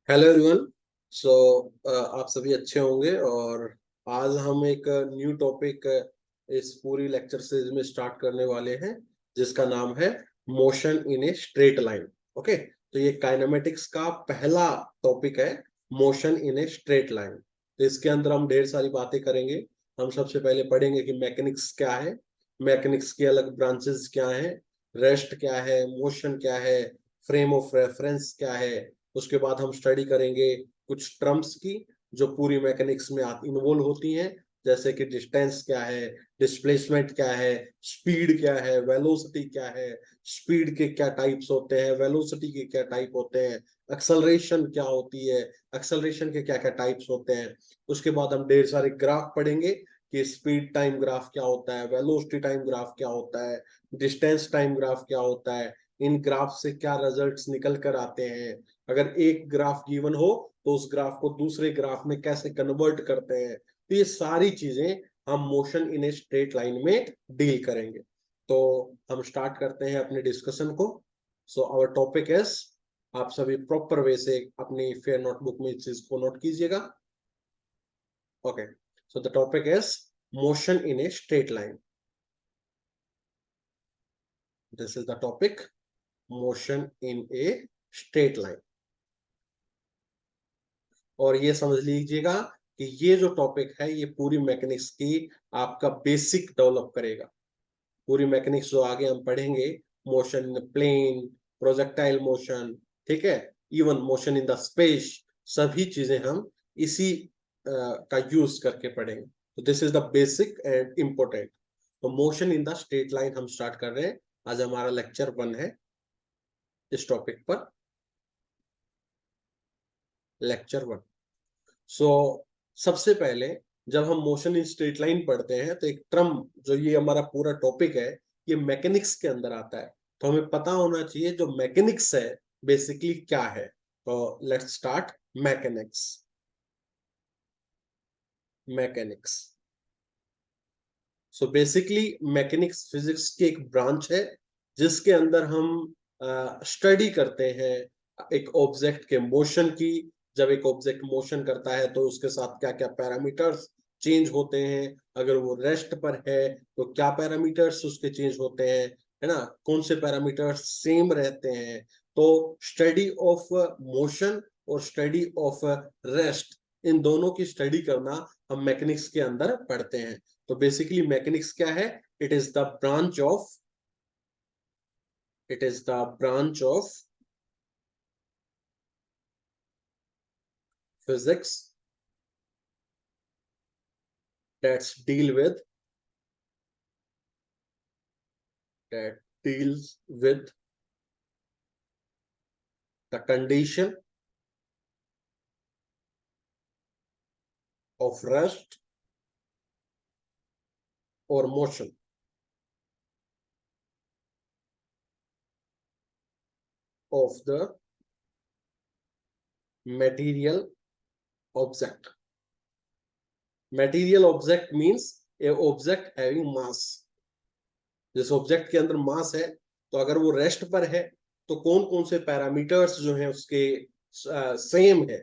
Hello everyone. सो आप सभी अच्छे होंगे और आज हम एक न्यू टॉपिक इस पूरी लेक्चर सीरीज में स्टार्ट करने वाले हैं जिसका नाम है motion in a straight line. Okay, तो ये काइनेमेटिक्स का पहला टॉपिक है, motion in a straight line. तो इसके अंदर हम ढेर सारी बातें करेंगे। हम सबसे पहले पढ़ेंगे कि मैकेनिक्स क्या है, मैकेनिक्स की अलग ब्रांचेस क्या है, रेस्ट क्या है, मोशन क्या है, फ्रेम ऑफ रेफरेंस क्या है। उसके बाद हम स्टडी करेंगे कुछ टर्म्स की जो पूरी मैकेनिक्स में इन्वॉल्व होती हैं, जैसे कि डिस्टेंस क्या है, डिस्प्लेसमेंट क्या है, स्पीड क्या है, वेलोसिटी क्या है, स्पीड के क्या टाइप्स होते हैं, वेलोसिटी के क्या टाइप होते हैं, एक्सेलरेशन क्या होती है, एक्सेलरेशन के क्या क्या टाइप्स होते हैं। उसके बाद हम ढेर सारे ग्राफ पढ़ेंगे कि स्पीड टाइम ग्राफ क्या होता है, वेलोसिटी टाइम ग्राफ क्या होता है, डिस्टेंस टाइम ग्राफ क्या होता है, इन ग्राफ से क्या रिजल्ट्स निकल कर आते हैं, अगर एक ग्राफ गिवन हो तो उस ग्राफ को दूसरे ग्राफ में कैसे कन्वर्ट करते हैं। तो ये सारी चीजें हम motion in a straight line में डील करेंगे। तो हम स्टार्ट करते हैं अपने डिस्कशन को। सो आवर टॉपिक इज, आप सभी प्रॉपर वे से अपनी फेयर नोटबुक में इस चीज को नोट कीजिएगा। Okay, so the topic is motion in a straight line. This is the topic, motion in a straight line. और ये समझ लीजिएगा कि ये जो टॉपिक है ये पूरी मैकेनिक्स की आपका बेसिक डेवलप करेगा। पूरी मैकेनिक्स जो आगे हम पढ़ेंगे, motion in plane, projectile motion, ठीक है, even motion in the space, सभी चीजें हम इसी का यूज करके पढ़ेंगे। तो this is the basic and important. तो motion in the straight line हम स्टार्ट कर रहे हैं। आज हमारा लेक्चर 1 है इस टॉपिक पर, लेक्चर 1। सो सबसे पहले जब हम मोशन इन स्ट्रेट लाइन पढ़ते हैं तो एक टर्म, जो ये हमारा पूरा टॉपिक है, ये मैकेनिक्स के अंदर आता है। तो हमें पता होना चाहिए जो मैकेनिक्स है बेसिकली क्या है। तो let's start mechanics. Mechanics, so basically mechanics physics की एक ब्रांच है जिसके अंदर हम स्टडी करते हैं एक ऑब्जेक्ट के मोशन की। जब एक ऑब्जेक्ट मोशन करता है तो उसके साथ क्या क्या पैरामीटर्स चेंज होते हैं, अगर वो रेस्ट पर है तो क्या पैरामीटर्स उसके चेंज होते हैं, है ना, कौन से पैरामीटर्स सेम रहते हैं। तो स्टडी ऑफ मोशन और स्टडी ऑफ रेस्ट, इन दोनों की स्टडी करना हम मैकेनिक्स के अंदर पढ़ते हैं। तो बेसिकली मैकेनिक्स क्या है? It is the branch of, it is the branch of physics that's deal with, that deals with the condition of rest or motion of the material object. Material object means a object having mass। जिस object के अंदर मास है, तो अगर वो rest पर है तो कौन कौन से पैरामीटर्स जो हैं उसके सेम है।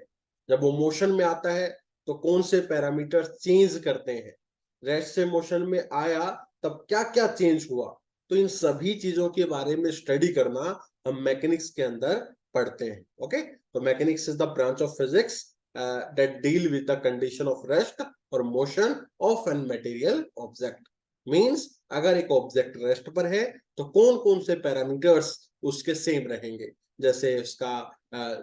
जब वो मोशन में आता है तो कौन से पैरामीटर्स चेंज करते हैं, रेस्ट से मोशन में आया तब क्या क्या चेंज हुआ। तो इन सभी चीजों के बारे में स्टडी करना हम मैकेनिक्स के अंदर पढ़ते हैं। ओके, तो mechanics is the branch of physics that deal with the condition of rest और motion of an material object. Means अगर एक ऑब्जेक्ट रेस्ट पर है तो कौन कौन से पैरामीटर्स उसके सेम रहेंगे, जैसे उसका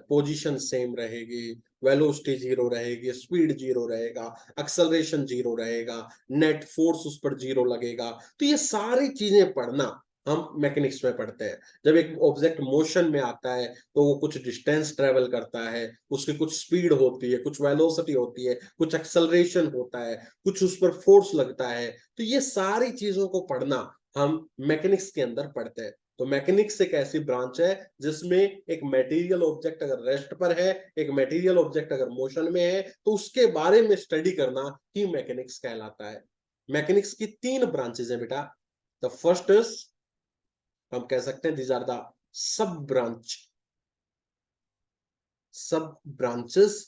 पोजीशन सेम रहेगी, वेलोसिटी जीरो रहेगी, स्पीड जीरो रहेगा, एक्सेलरेशन जीरो रहेगा, नेट फोर्स उस पर जीरो लगेगा। तो ये सारी चीजें पढ़ना हम मैकेनिक्स में पढ़ते हैं। जब एक ऑब्जेक्ट मोशन में आता है तो वो कुछ डिस्टेंस ट्रेवल करता है, उसकी कुछ स्पीड होती है, कुछ वेलोसिटी होती है, कुछ एक्सेलरेशन होता है, कुछ उस पर फोर्स लगता है। तो ये सारी चीजों को पढ़ना हम मैकेनिक्स के अंदर पढ़ते हैं। तो मैकेनिक्स एक ऐसी ब्रांच है जिसमें एक मटेरियल ऑब्जेक्ट अगर रेस्ट पर है, एक मटेरियल ऑब्जेक्ट अगर मोशन में है, तो उसके बारे में स्टडी करना ही मैकेनिक्स कहलाता है। मैकेनिक्स की 3 ब्रांचेस है बेटा। द फर्स्ट इज, हम कह सकते हैं these are the sub branch, sub branches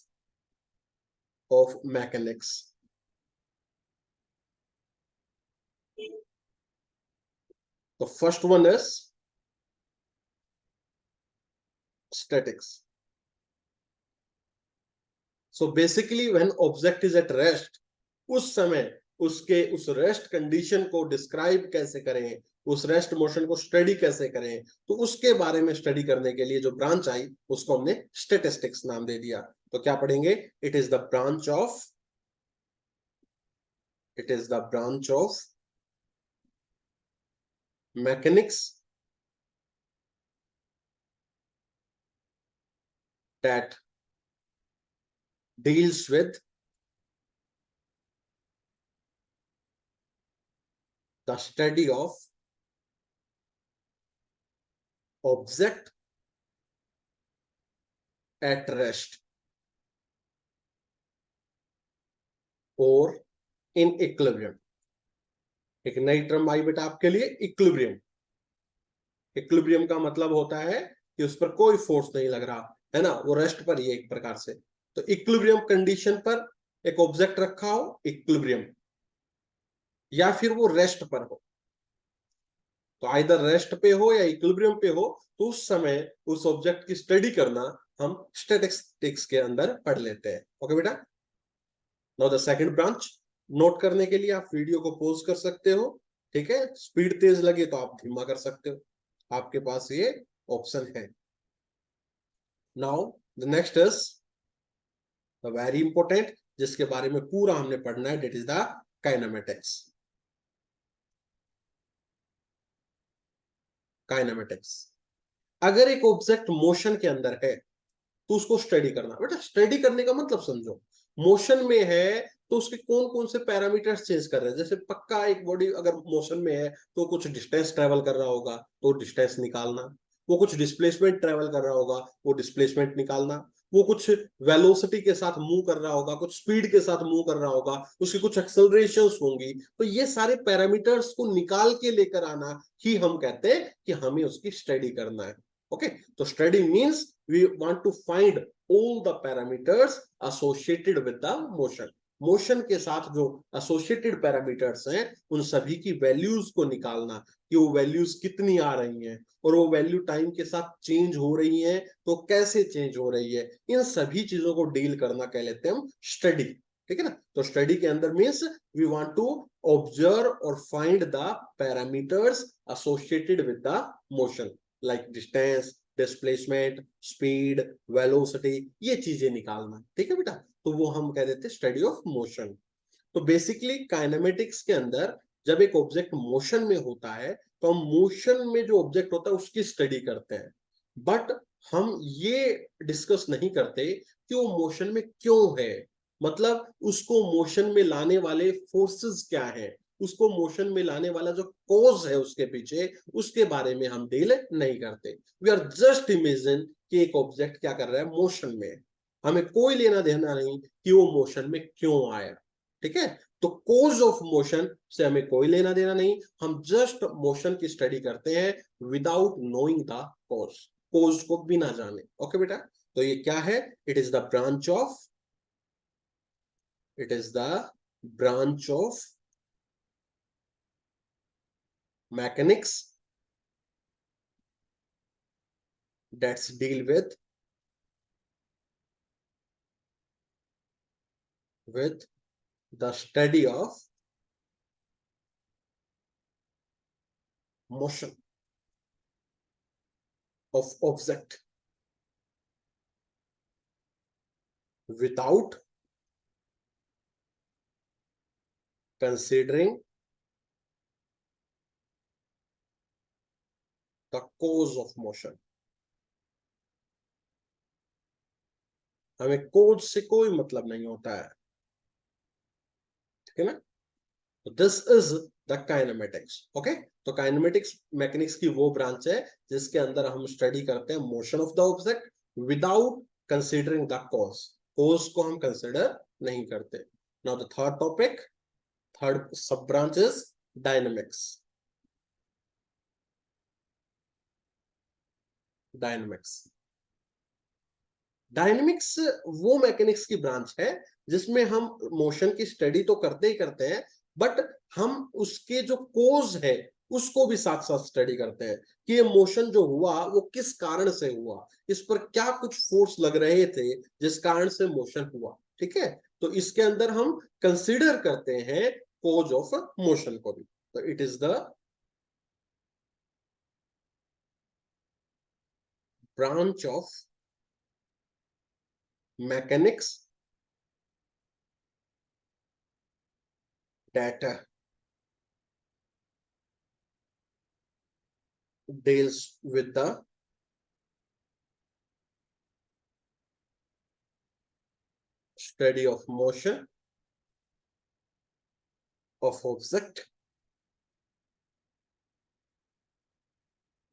of mechanics. The first one is statics. So basically when object is at rest, उस समय उसके उस रेस्ट कंडीशन को डिस्क्राइब कैसे करें, उस रेस्ट मोशन को स्टडी कैसे करें, तो उसके बारे में स्टडी करने के लिए जो ब्रांच आई उसको हमने स्टैटिस्टिक्स नाम दे दिया. तो क्या पढ़ेंगे? It is the branch of mechanics that deals with the study of object at rest or in equilibrium. एक नई टर्म आई बेटा आपके लिए, इक्विलिब्रियम. इक्विलिब्रियम का मतलब होता है कि उस पर कोई फोर्स नहीं लग रहा है ना, वो रेस्ट पर ही है एक प्रकार से. तो इक्विलिब्रियम कंडीशन पर एक ऑब्जेक्ट रखा हो इक्विलिब्रियम, या फिर वो रेस्ट पर हो. तो आइदर रेस्ट पे हो या इक्विलिब्रियम पे हो, तो उस समय उस ऑब्जेक्ट की स्टडी करना हम स्टैटिस्टिक्स के अंदर पढ़ लेते हैं. ओके बेटा. Now the second branch. Note करने के लिए आप वीडियो को पॉज कर सकते हो, ठीक है. स्पीड तेज लगे तो आप धीमा कर सकते हो, आपके पास ये ऑप्शन है. Now the next is the very important, जिसके बारे में पूरा हमने पढ़ना है, that is the kinematics. Kinematics. अगर एक ऑब्जेक्ट मोशन के अंदर है तो उसको स्टडी करना. बेटा स्टडी करने का मतलब समझो, मोशन में है तो उसके कौन कौन से पैरामीटर्स चेंज कर रहे हैं. जैसे पक्का एक बॉडी अगर मोशन में है तो कुछ डिस्टेंस ट्रेवल कर रहा होगा, तो डिस्टेंस निकालना. वो कुछ डिस्प्लेसमेंट ट्रेवल कर रहा होगा, वो डिस्प्लेसमेंट निकालना. वो कुछ वेलोसिटी के साथ मूव कर रहा होगा, कुछ स्पीड के साथ मूव कर रहा होगा, उसकी कुछ एक्सेलरेशंस होंगी. तो ये सारे पैरामीटर्स को निकाल के लेकर आना ही हम कहते हैं कि हमें उसकी स्टडी करना है. ओके. तो study means we want to find all the parameters associated with the motion. Motion के साथ जो एसोसिएटेड पैरामीटर्स हैं उन सभी की वैल्यूज को निकालना, कि वो वैल्यूज कितनी आ रही हैं और वो वैल्यू टाइम के साथ चेंज हो रही हैं तो कैसे चेंज हो रही है, इन सभी चीजों को डील करना कह लेते हैं हम स्टडी. ठीक है ना. तो स्टडी के अंदर means we want to observe और find the parameters associated with the motion, like distance, displacement, speed, velocity, ये चीजें निकालना. ठीक है बेटा. तो वो हम कह देते हैं स्टडी ऑफ मोशन. तो बेसिकली काइनेमेटिक्स के अंदर जब एक ऑब्जेक्ट मोशन में होता है तो हम मोशन में जो ऑब्जेक्ट होता है उसकी स्टडी करते हैं. बट हम ये डिस्कस नहीं करते कि वो मोशन में क्यों है, मतलब उसको मोशन में लाने वाले फोर्सेस क्या है, उसको मोशन में लाने वाला जो कॉज है उसके पीछे, उसके बारे में हम डील नहीं करते. वी आर जस्ट इमेजिन कि एक ऑब्जेक्ट क्या कर रहा है, मोशन में. हमें कोई लेना देना नहीं कि वो मोशन में क्यों आया. ठीक है. तो कोज ऑफ मोशन से हमें कोई लेना देना नहीं, हम जस्ट मोशन की स्टडी करते हैं विदाउट नोइंग द कोज, कोज को बिना जाने. ओके बेटा. तो ये क्या है? It is the branch of mechanics that's deal with the study of motion of object without considering the cause of motion. हमें कोज से कोई मतलब नहीं होता है. ठीक है ना. तो this is the kinematics. Okay. तो काइनेमेटिक्स मैकेनिक्स की वो ब्रांच है जिसके अंदर हम स्टडी करते हैं motion of the object without considering the cause. Cause को हम कंसीडर नहीं करते. Now the third topic, third sub branch is dynamics. Dynamics. Dynamics वो मैकेनिक्स की ब्रांच है जिसमें हम मोशन की स्टडी तो करते ही करते हैं, बट हम उसके जो कोज है उसको भी साथ साथ स्टडी करते हैं कि ये मोशन जो हुआ वो किस कारण से हुआ, इस पर क्या कुछ फोर्स लग रहे थे जिस कारण से मोशन हुआ। ठीक है, तो इसके अंदर हम कंसीडर करते हैं कोज ऑफ मोशन को भी। तो it is the branch of mechanics that deals with the study of motion of object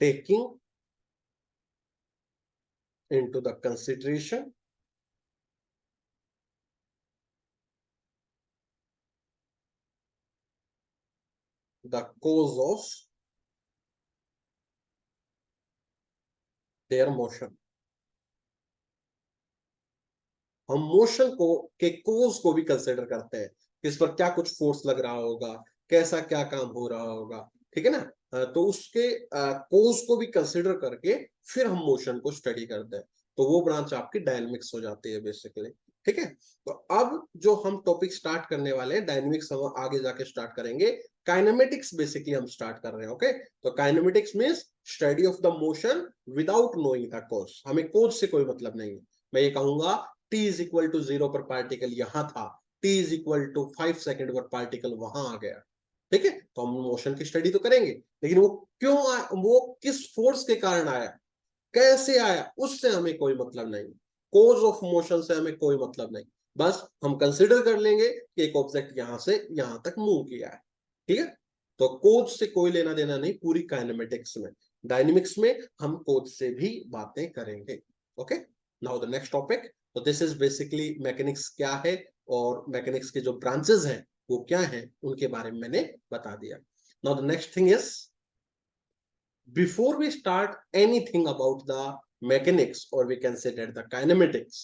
taking into the consideration the cause of their motion। हम मोशन को के कोज को भी कंसिडर करते हैं कि इस पर क्या कुछ फोर्स लग रहा होगा, कैसा क्या काम हो रहा होगा। ठीक है ना, तो उसके कोज को भी कंसिडर करके फिर हम मोशन को स्टडी करते हैं। तो वो ब्रांच आपकी डायनेमिक्स हो जाती है बेसिकली। ठीक है, तो अब जो हम टॉपिक स्टार्ट करने वाले हैं डायनेमिक्स हम आगे जाके स्टार्ट करेंगे। काइनेमेटिक्स बेसिकली हम स्टार्ट कर रहे हैं। ओके, तो kinematics means study of the motion without knowing the cause. हमें कोज से कोई मतलब नहीं है। मैं ये कहूंगा t इज इक्वल टू 0 पर पार्टिकल यहां था, t is equal to 5 second पर पार्टिकल वहां आ गया। ठीक है, तो हम मोशन की स्टडी तो करेंगे, लेकिन वो क्यों आया, वो किस फोर्स के कारण आया, कैसे आया, उससे हमें कोई मतलब नहीं। कोज ऑफ मोशन से हमें कोई मतलब नहीं। बस हम कंसिडर कर लेंगे कि एक ऑब्जेक्ट यहां से यहां तक मूव किया है। ठीक है, तो कोज से कोई लेना देना नहीं पूरी काइनेमेटिक्स में। डायनेमिक्स में हम कोज से भी बातें करेंगे। Okay, now the next topic. तो दिस इज बेसिकली मैकेनिक्स क्या है और मैकेनिक्स के जो ब्रांचेस हैं वो क्या हैं उनके बारे में मैंने बता दिया। Now the next thing is, before we start anything about the mechanics or we can say that the kinematics,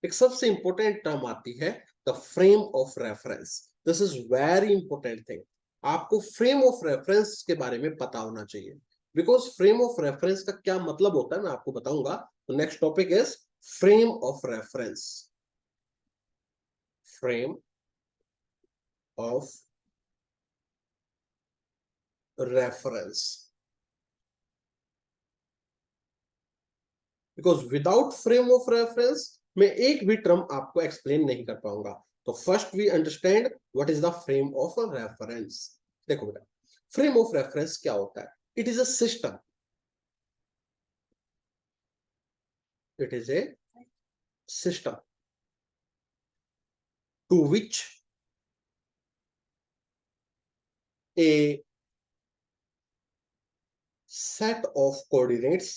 एक सबसे इंपॉर्टेंट टर्म आती है the frame of reference. This is very important thing. आपको फ्रेम ऑफ रेफरेंस के बारे में पता होना चाहिए, बिकॉज फ्रेम ऑफ रेफरेंस का क्या मतलब होता है मैं आपको बताऊंगा। तो next topic is frame of reference. Frame of reference, because without frame of reference मैं एक भी टर्म आपको एक्सप्लेन नहीं कर पाऊंगा। तो first we understand what is the frame of reference. देखो बेटा, फ्रेम ऑफ रेफरेंस क्या होता है? It is a system, it is a system to which a set of coordinates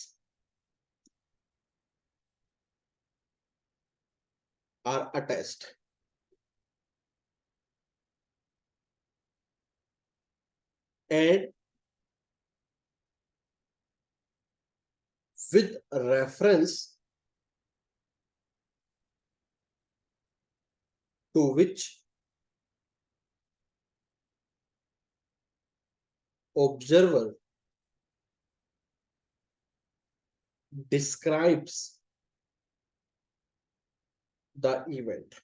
are attached, and with reference to which observer describes the event।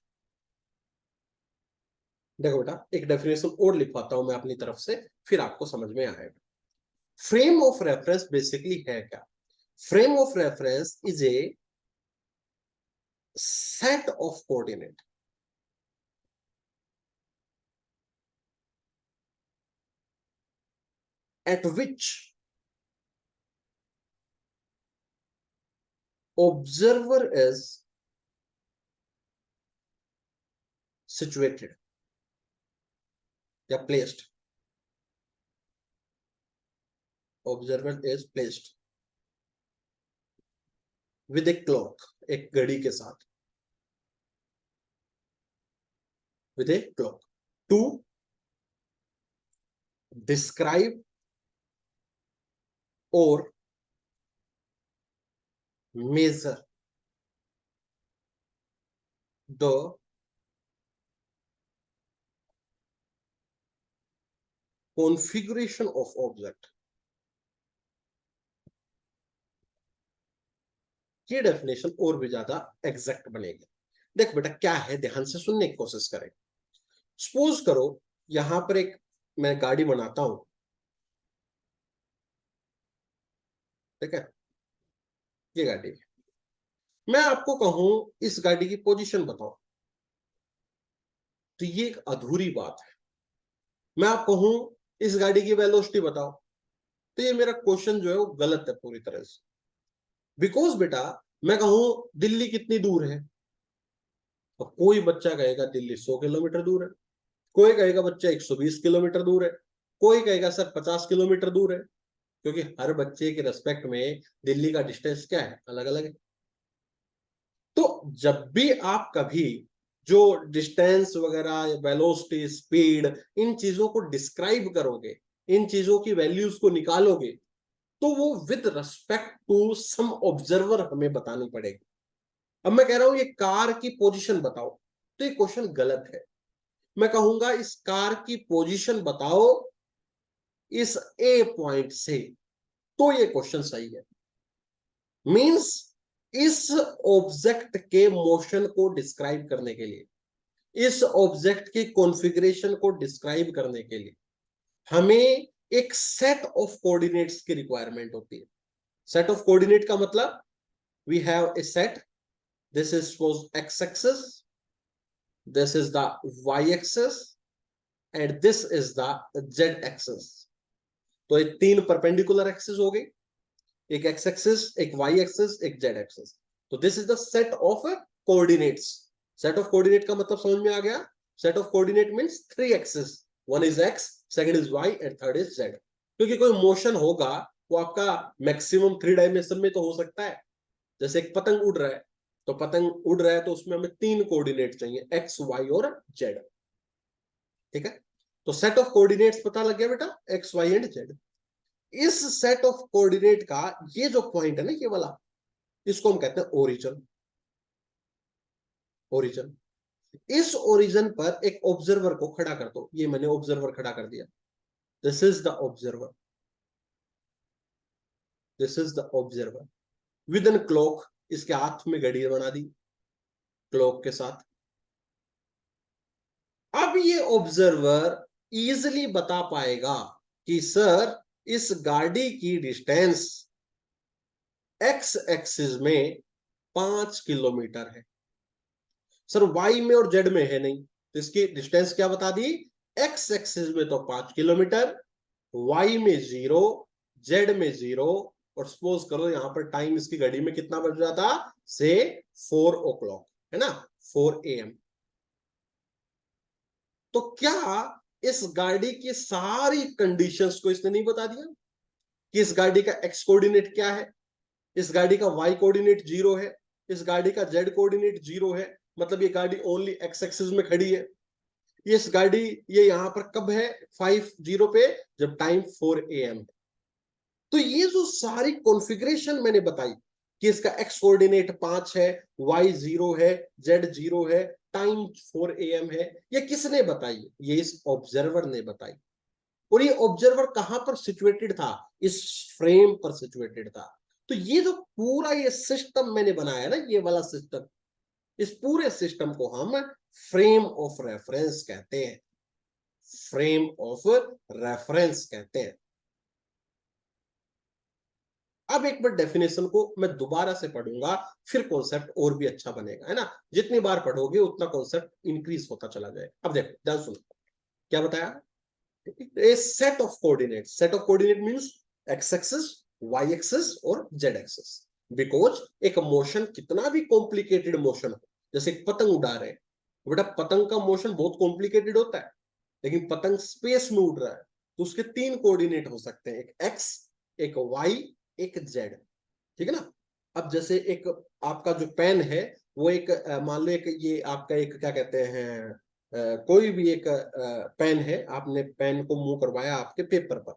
देखो बेटा, एक definition और लिखवाता हूं मैं अपनी तरफ से, फिर आपको समझ में आएगा। फ्रेम ऑफ रेफरेंस बेसिकली है क्या? Frame of reference is a set of coordinate at which observer is situated या placed। observer is placed with a clock, एक घड़ी के साथ, with a clock to describe or measure the configuration of object। ये definition और भी ज्यादा exact बनेगी। देख बेटा क्या है, ध्यान से सुनने की कोशिश करें। सपोज करो यहां पर एक मैं गाड़ी बनाता हूं, ठीक है, ये गाड़ी, मैं आपको कहूं इस गाड़ी की पोजीशन बताओ, तो ये एक अधूरी बात है। मैं आप कहूं इस गाड़ी की वेलोसिटी बताओ, तो ये मेरा क्वेश्चन जो है वो गलत है पूरी तरह से। बिकॉज बेटा मैं कहूं दिल्ली कितनी दूर है, तो कोई बच्चा कहेगा दिल्ली 100 किलोमीटर दूर है, कोई कहेगा बच्चा 120 किलोमीटर दूर है, कोई कहेगा सर 50 किलोमीटर दूर है, क्योंकि हर बच्चे के रेस्पेक्ट में दिल्ली का डिस्टेंस क्या है, अलग अलग है। तो जब भी आप कभी जो डिस्टेंस वगैरह, वेलोसिटी, स्पीड, इन चीजों को डिस्क्राइब करोगे, इन चीजों की वैल्यूज को निकालोगे, तो वो with respect to some observer हमें बतानी पड़ेगी। अब मैं कह रहा हूं ये कार की पोजीशन बताओ, तो ये क्वेश्चन गलत है। मैं कहूंगा इस कार की पोजीशन बताओ इस ए पॉइंट से, तो ये क्वेश्चन सही है। मींस इस ऑब्जेक्ट के मोशन को डिस्क्राइब करने के लिए, इस ऑब्जेक्ट की कॉन्फ़िगरेशन को डिस्क्राइब करने के लिए हमें एक सेट ऑफ कोऑर्डिनेट्स की रिक्वायरमेंट होती है। सेट ऑफ कोऑर्डिनेट का मतलब we have a set, this is suppose x axis, this is the y axis and this is the z axis। तो ये तीन परपेंडिकुलर एक्सिस हो गई, एक x axis, एक y axis, एक z axis। तो this is the set of coordinates. Set of coordinate का मतलब समझ में आ गया। Set of coordinate means three axis, one is x, second is y and third is z। क्योंकि कोई मोशन होगा वो आपका मैक्सिमम थ्री डायमेंशन में तो हो सकता है। जैसे एक पतंग उड़ रहा है, तो पतंग उड़ रहा है तो उसमें हमें तीन कोऑर्डिनेट चाहिए, एक्स वाई और जेड, ठीक है। तो सेट ऑफ कोऑर्डिनेट्स पता लग गया बेटा, एक्स वाई एंड जेड। इस सेट ऑफ कोऑर्डिनेट का ये जो पॉइंट है ना, ये वाला, इसको हम कहते हैं ओरिजिन। ओरिजिन, इस ओरिजिन पर एक ऑब्जर्वर को खड़ा कर दो। ये मैंने ऑब्जर्वर खड़ा कर दिया, this is the observer, this is the observer. With an clock, इसके हाथ में घड़ी बना दी क्लॉक के साथ। अब ये ऑब्जर्वर इजिली बता पाएगा कि सर इस गाड़ी की डिस्टेंस एक्स एक्सिस में 5 किलोमीटर है। सर वाई में और जेड में है नहीं, तो इसकी डिस्टेंस क्या बता दी, एक्स एक्सिस में तो 5 किलोमीटर, वाई में 0, जेड में 0, और सपोज करो यहां पर टाइम इसकी घड़ी में कितना बज रहा था, से 4 o'clock, है ना, 4 AM। तो क्या इस गाड़ी की सारी कंडीशंस को इसने नहीं बता दिया कि इस गाड़ी का एक्स कोऑर्डिनेट क्या है, इस गाड़ी का वाई कोऑर्डिनेट 0 है, इस गाड़ी का जेड कोऑर्डिनेट 0 है, मतलब ये गाड़ी ओनली एक्स एक्सिस में खड़ी है। ये इस गाड़ी ये यहां पर कब है, 5:0 पे, जब टाइम 4 AM है। तो ये जो सारी कॉन्फ़िगरेशन मैंने बताई कि इसका एक्स कोऑर्डिनेट 5 है, वाई 0 है, जेड 0 है, टाइम 4 AM है, ये किसने बताई, ये इस ऑब्जर्वर ने बताई। और ये ऑब्जर्वर कहां पर सिचुएटेड था, इस फ्रेम पर सिचुएटेड था। तो ये जो पूरा ये सिस्टम मैंने बनाया ना, ये वाला सिस्टम, इस पूरे सिस्टम को हम फ्रेम ऑफ रेफरेंस कहते हैं। फ्रेम ऑफ रेफरेंस कहते हैं। अब एक बार डेफिनेशन को मैं दोबारा से पढ़ूंगा, फिर कॉन्सेप्ट और भी अच्छा बनेगा, है ना। जितनी बार पढ़ोगे उतना कॉन्सेप्ट इंक्रीज होता चला जाएगा। अब देखो ध्यान सुनो क्या बताया, a set of coordinates, set of coordinate means x axis, y axis और z axis। बिकॉज एक मोशन कितना भी कॉम्प्लिकेटेड मोशन हो, जैसे पतंग उड़ा रहे हैं, बेटा पतंग का मोशन बहुत कॉम्प्लिकेटेड होता है, लेकिन पतंग स्पेस में उड़ रहा है, तो उसके तीन कोऑर्डिनेट हो सकते हैं, एक x, एक y, एक z, ठीक है ना। अब जैसे एक आपका जो पेन है, वो एक मान लो एक ये आपका एक क्या कहते हैं, कोई भी एक पेन है, आपने पेन को मूव करवाया आपके पेपर पर,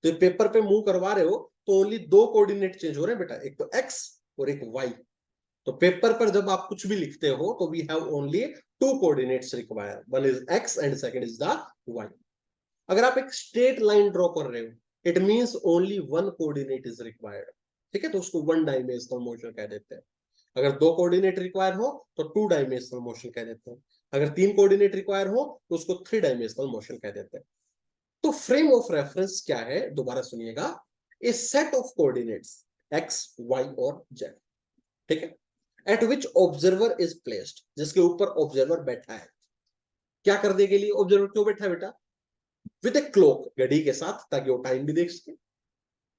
तो पेपर पे मूव करवा रहे हो तो ओनली दो कोऑर्डिनेट चेंज हो रहे हैं बेटा, एक तो एक्स और एक वाई। तो पेपर पर जब आप कुछ भी लिखते हो तो we have only two coordinates required, one is X and second is the Y. अगर आप एक स्ट्रेट लाइन ड्रॉ कर रहे हो, it means only one coordinate is required, ठीक है, तो उसको वन डायमेंशनल मोशन कह देते हैं। अगर दो कोऑर्डिनेट रिक्वायर हो तो टू डायमेंशनल मोशन कह देते हैं। अगर तीन कोऑर्डिनेट रिक्वायर हो तो उसको थ्री डायमेंशनल मोशन कह देते हैं। तो फ्रेम ऑफ रेफरेंस क्या है, दोबारा सुनिएगा, a set of coordinates x y और जेड, ठीक है, at which observer is placed, जिसके ऊपर ऑब्जर्वर बैठा है। क्या करने के लिए ऑब्जर्वर क्यों बैठा है बेटा? विद ए क्लॉक, घड़ी के साथ, ताकि वो टाइम भी देख सके।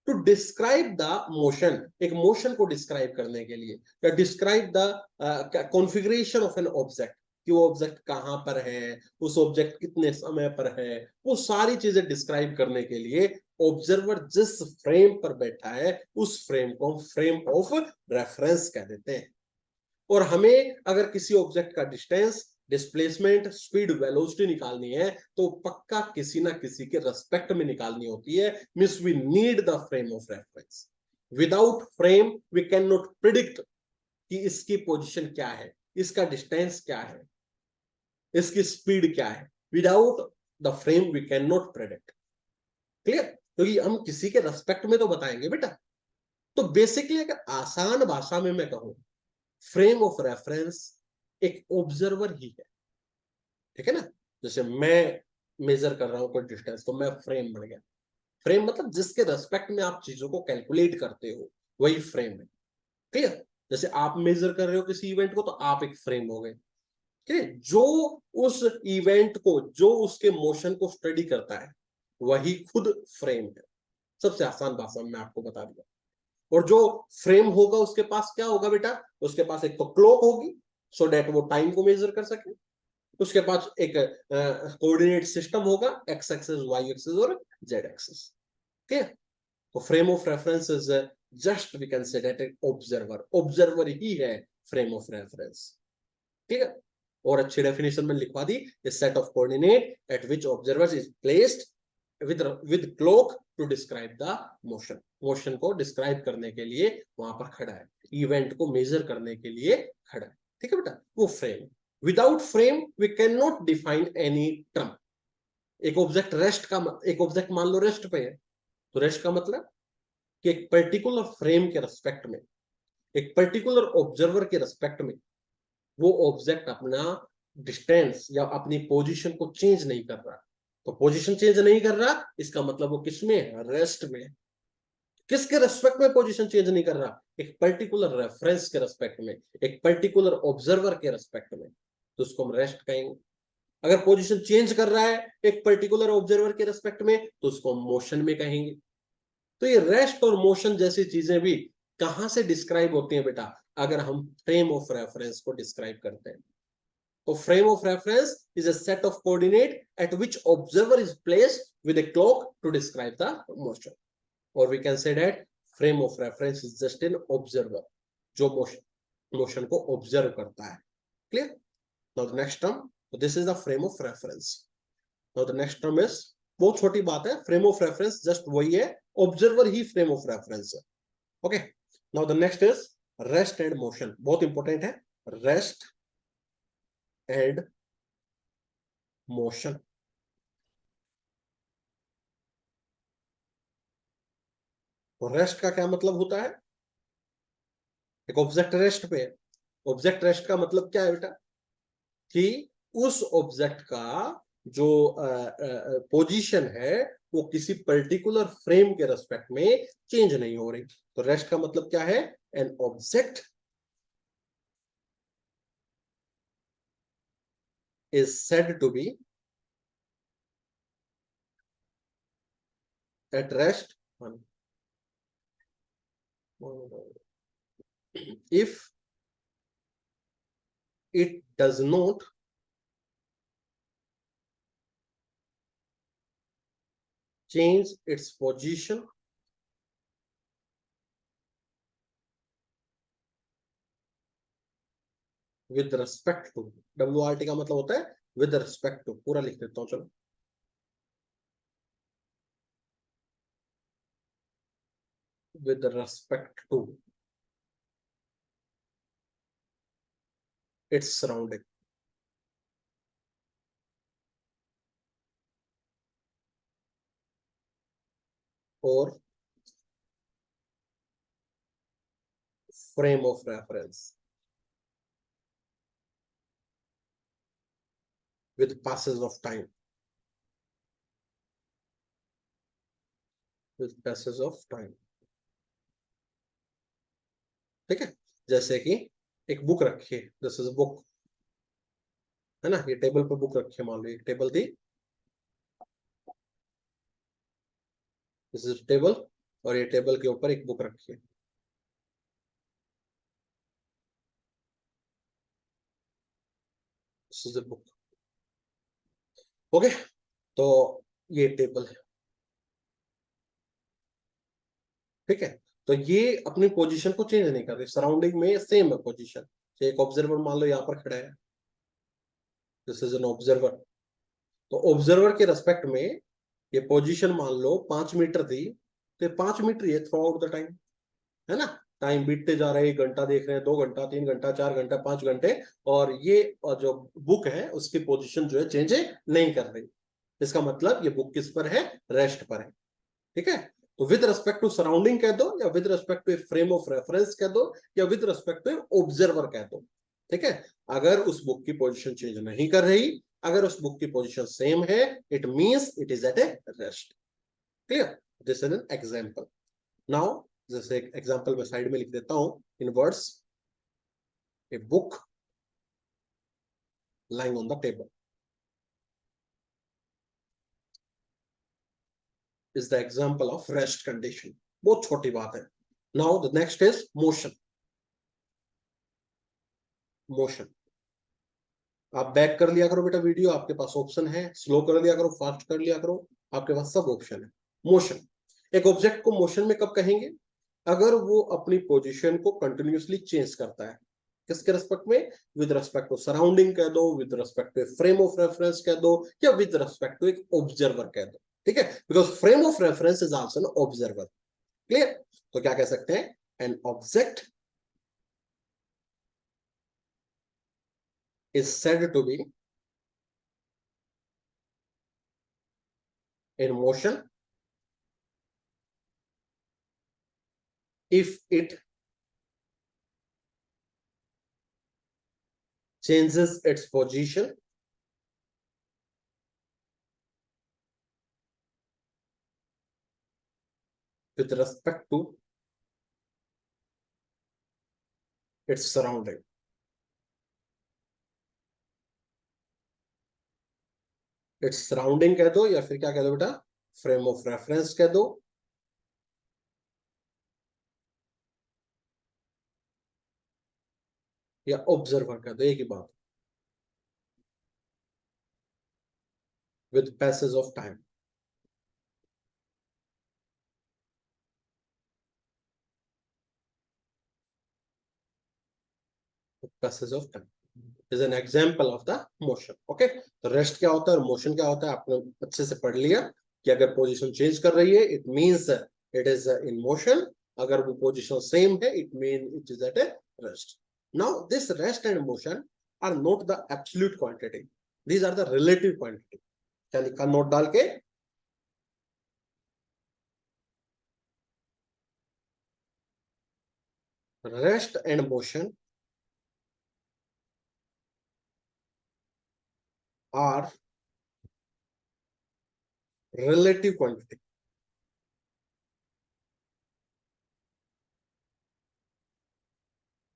टू डिस्क्राइब द मोशन, एक मोशन को डिस्क्राइब करने के लिए, या describe the configuration of an object, कि वो ऑब्जेक्ट कहां पर है, उस ऑब्जेक्ट कितने समय पर है, वो सारी चीजें डिस्क्राइब करने के लिए ऑब्जर्वर जिस फ्रेम पर बैठा है उस फ्रेम को फ्रेम ऑफ रेफरेंस कह देते हैं। और हमें अगर किसी ऑब्जेक्ट का डिस्टेंस, डिस्प्लेसमेंट, स्पीड, वेलोसिटी निकालनी है तो पक्का किसी ना किसी के रेस्पेक्ट में निकालनी होती है। Means we need the frame of reference. Without frame we can not predict कि इसकी पोजीशन क्या है, इसका डिस्टेंस क्या है, इसकी स्पीड क्या है। Without the frame we can not predict. Clear? क्योंकि हम किसी के रेस्पेक्ट में तो बताएंगे बेटा। तो बेसिकली अगर आसान भाषा में मैं कहूं, फ्रेम ऑफ रेफरेंस एक ऑब्जर्वर ही है, ठीक है ना। जैसे मैं मेजर कर रहा हूं कोई डिस्टेंस, तो मैं फ्रेम बन गया। फ्रेम मतलब जिसके रेस्पेक्ट में आप चीजों को कैलकुलेट करते हो, वही फ्रेम है। क्लियर? जैसे आप मेजर कर रहे हो किसी इवेंट को, तो आप एक फ्रेम हो गए। ठीक है, जो उस इवेंट को, जो उसके मोशन को स्टडी करता है, वही खुद फ्रेम है। सबसे आसान भाषा में आपको बता दिया। और जो फ्रेम होगा उसके पास क्या होगा बेटा? उसके पास एक तो क्लॉक होगी, सो डेट वो टाइम को मेजर कर सके। उसके पास एक कोऑर्डिनेट सिस्टम होगा, एक्स एक्सिस, वाई एक्सिस और जेड एक्सिस। ठीक है, तो frame of reference is just we can say that observer, observer ही है फ्रेम ऑफ रेफरेंस। ठीक है, और अच्छी डेफिनेशन में लिखवा दी, set of coordinate at which observer is placed with clock to describe the motion, motion को डिस्क्राइब करने के लिए वहां पर खड़ा है, इवेंट को मेजर करने के लिए खड़ा है। ठीक है बेटा, वो frame. Without frame we can not define any term. एक ऑब्जेक्ट रेस्ट का, एक ऑब्जेक्ट मान लो रेस्ट पे है, तो रेस्ट का मतलब कि एक पर्टिकुलर फ्रेम के रेस्पेक्ट में, एक पर्टिकुलर ऑब्जर्वर के रेस्पेक्ट में वो ऑब्जेक्ट अपना डिस्टेंस या अपनी पोजीशन को चेंज नहीं कर रहा। तो पोजीशन चेंज नहीं कर रहा, इसका मतलब वो किसमें है? रेस्ट में। किसके रेस्पेक्ट में पोजीशन चेंज नहीं कर रहा? एक पर्टिकुलर रेफरेंस के रेस्पेक्ट में, एक पर्टिकुलर ऑब्जर्वर के रेस्पेक्ट में, तो उसको हम रेस्ट कहेंगे। अगर पोजीशन चेंज कर रहा है एक पर्टिकुलर ऑब्जर्वर के रेस्पेक्ट में, तो उसको हम मोशन में कहेंगे। तो ये रेस्ट और मोशन जैसी चीजें भी कहां से डिस्क्राइब होती हैं बेटा? अगर हम फ्रेम ऑफ रेफरेंस को डिस्क्राइब करते हैं। तो frame of reference is a set of coordinate at which observer is placed with a clock to describe the motion. Or we can say that frame of reference is just an observer जो motion को observe करता है। Clear? Now the next term, so this is the frame of reference. Now the next term is, बहुत छोटी बात है, frame of reference just वही है, observer he frame of reference है। Okay? Now the next is rest and motion, बहुत important है, rest and motion। तो रेस्ट का क्या मतलब होता है? एक ऑब्जेक्ट रेस्ट पे है। ऑब्जेक्ट रेस्ट का मतलब क्या है बेटा? कि उस ऑब्जेक्ट का जो पोजीशन है वो किसी पर्टिकुलर फ्रेम के रेस्पेक्ट में चेंज नहीं हो रही। तो रेस्ट का मतलब क्या है? An object is said to be at rest if it does not change its position with respect to, WRT का मतलब होता है with respect to, पूरा लिख देता हूं चलो, with respect to its surrounding. Or frame of reference. With passes of time. With passes of time. ठीक है, जैसे कि एक बुक रखी है, दिस इज अ बुक, है ना, ये टेबल पे बुक रखी है, मान लो एक टेबल थी, दिस इज टेबल, और ये टेबल के ऊपर एक बुक रखी है, this is a book. Okay, तो ये टेबल है, ठीक है, तो ये अपनी पोजीशन को चेंज नहीं कर रही, सराउंडिंग में सेम है पोजीशन। एक ऑब्जर्वर मान लो यहाँ पर खड़ा है, दिस इज एन ऑब्जर्वर, तो ऑब्जर्वर के रेस्पेक्ट में ये पोजीशन मान लो 5 मीटर थी, तो 5 मीटर ये थ्रू आउट द टाइम, है ना, टाइम बीतते जा रहे हैं, 1 घंटा देख रहे हैं, 2 घंटा, 3 घंटा, 4 घंटा, 5 घंटे, और ये जो बुक है उसकी पोजीशन जो है चेंज नहीं कर रही, इसका मतलब ये बुक किस पर है, रेस्ट पर है, ठीक है। तो विद रिस्पेक्ट टू सराउंडिंग कह दो, या with respect to frame of reference कह दो, या विद रिस्पेक्ट टू ऑब्जर्वर कह दो, ठीक है। अगर उस बुक की पोजीशन चेंज नहीं कर रही, अगर उस बुक की पोजीशन सेम है, it means it is at a rest. Clear, this is an example. Now जैसे एक एग्जांपल मैं साइड में लिख देता हूं in words, a book lying on the table is the example of rest condition, बहुत छोटी बात है। now the next is motion। motion, आप बैक कर लिया करो बेटा वीडियो, आपके पास ऑप्शन है, स्लो कर लिया करो, फास्ट कर लिया करो, आपके पास सब ऑप्शन है। मोशन, एक ऑब्जेक्ट को मोशन में कब कहेंगे, अगर वो अपनी पोजीशन को कंटिन्यूअसली चेंज करता है, किसके रेस्पेक्ट में, विद रेस्पेक्ट टू सराउंडिंग कह दो, with respect to frame of reference कह दो, या विद रेस्पेक्ट टू एक ऑब्जर्वर कह दो, ठीक है, because frame of reference is also an observer. Clear, तो क्या कह सकते हैं, an object is said to be in motion if it changes its position with respect to its surrounding। Its surrounding कह दो, या फिर क्या कह दो बेटा, फ्रेम ऑफ रेफरेंस कह दो, या ऑब्जर्वर कह दो, एक ही बात, with passage of time. Passage of time is an example of the motion. Okay, तो रेस्ट क्या होता है और मोशन क्या होता है आपने अच्छे से पढ़ लिया, कि अगर पोजीशन चेंज कर रही है it means it is in motion, अगर वो पोजीशन सेम है it mean it is at a rest. Now this rest and motion are not the absolute quantity, these are the relative quantity. क्या लिखा note डाल के, rest and motion are relative quantity.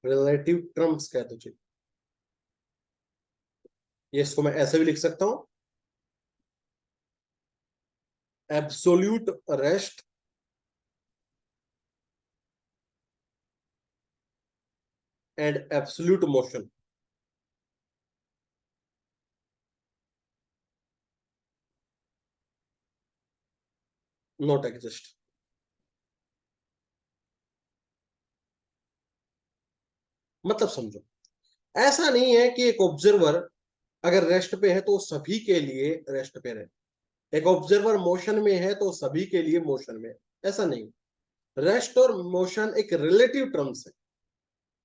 Relative terms कह दो जी, ये इसको मैं ऐसे भी लिख सकता हूं, absolute rest and absolute motion not exist. मतलब समझो, ऐसा नहीं है कि एक ऑब्जर्वर अगर रेस्ट पे है तो सभी के लिए रेस्ट पे रहे, एक ऑब्जर्वर मोशन में है तो सभी के लिए मोशन में, ऐसा नहीं। रेस्ट और मोशन एक रिलेटिव टर्म्स है,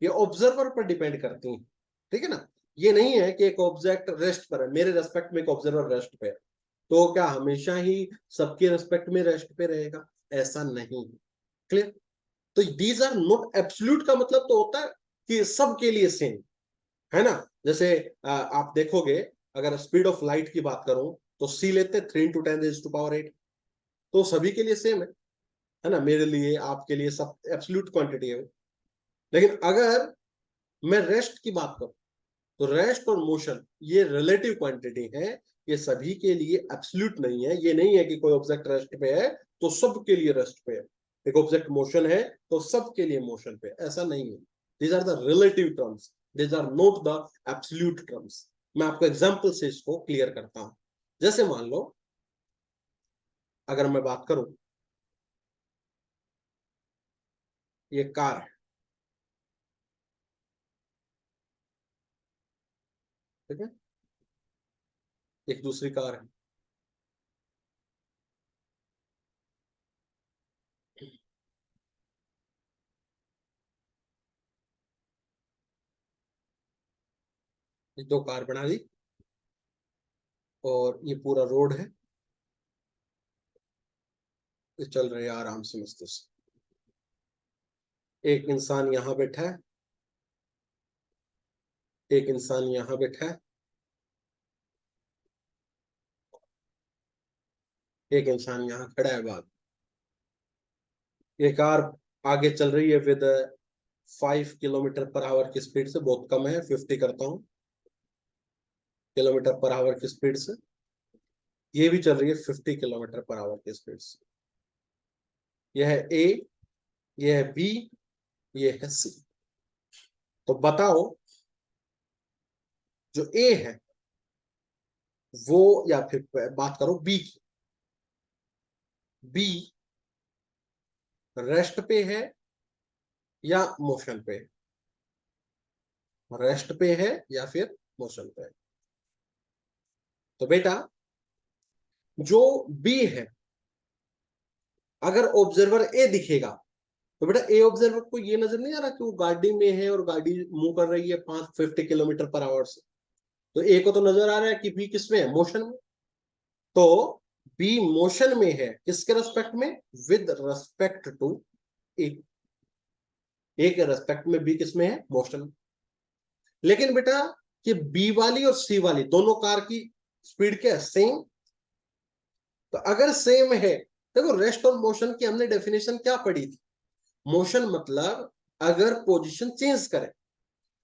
ये ऑब्जर्वर पर डिपेंड करती हैं, ठीक है ना। ये नहीं है कि एक ऑब्जेक्ट रेस्ट पर है, मेरे रेस्पेक्ट में एक ऑब्जर्वर रेस्ट पे है, तो क्या हमेशा ही सबके रेस्पेक्ट में रेस्ट पे रहेगा? ऐसा नहीं। क्लियर? तो दीज आर नॉट एब्सोल्यूट, का मतलब तो होता है कि सबके लिए सेम है ना। जैसे आप देखोगे, अगर स्पीड ऑफ लाइट की बात करूं तो सी लेते 3 × 10⁸ तो सभी के लिए सेम है ना, मेरे लिए आपके लिए सब एब्सोल्यूट क्वांटिटी है। लेकिन अगर मैं रेस्ट की बात करूं तो रेस्ट और मोशन ये रिलेटिव क्वांटिटी है, ये सभी के लिए एब्सोल्यूट नहीं है। ये नहीं है कि कोई ऑब्जेक्ट रेस्ट पे है तो सबके लिए रेस्ट पे है, एक ऑब्जेक्ट मोशन है तो सबके लिए मोशन पे, ऐसा नहीं है। These are the relative terms, these are not the absolute terms. मैं आपको एग्जांपल से इसको क्लियर करता हूं। जैसे मान लो, अगर मैं बात करूं, ये कार है, ठीक है, एक दूसरी कार है, ये दो कार बना दी और ये पूरा रोड है, ये चल रहे हैं आराम से मस्ती से। एक इंसान यहां बैठा है, एक इंसान यहां बैठा है, एक इंसान यहां खड़ा है। बात, ये कार आगे चल रही है विद 5 km/h की स्पीड से, बहुत कम है, 50 करता हूँ, km/h की स्पीड से। ये भी चल रही है 50 km/h की स्पीड से। यह है ए, यह है बी, ये है सी। तो बताओ, जो ए है वो, या फिर बात करो बी की, बी रेस्ट पे है या मोशन पे? रेस्ट पे है या फिर मोशन पे है? तो बेटा, जो बी है, अगर ऑब्जर्वर ए दिखेगा तो बेटा ए ऑब्जर्वर को ये नजर नहीं आ रहा कि वो गाड़ी में है और गाड़ी मूव कर रही है 50 km/h से। तो ए को तो नजर आ रहा है कि बी किसमें है, मोशन में। तो बी मोशन में है, किसके रेस्पेक्ट में? विद रेस्पेक्ट टू ए। ए के रेस्पेक्ट में बी किसमें है, मोशन में। लेकिन बेटा, कि बी वाली और सी वाली दोनों कार की स्पीड क्या है, सेम। तो अगर सेम है, देखो रेस्ट और मोशन की हमने डेफिनेशन क्या पढ़ी थी? मोशन मतलब अगर पोजीशन चेंज करे।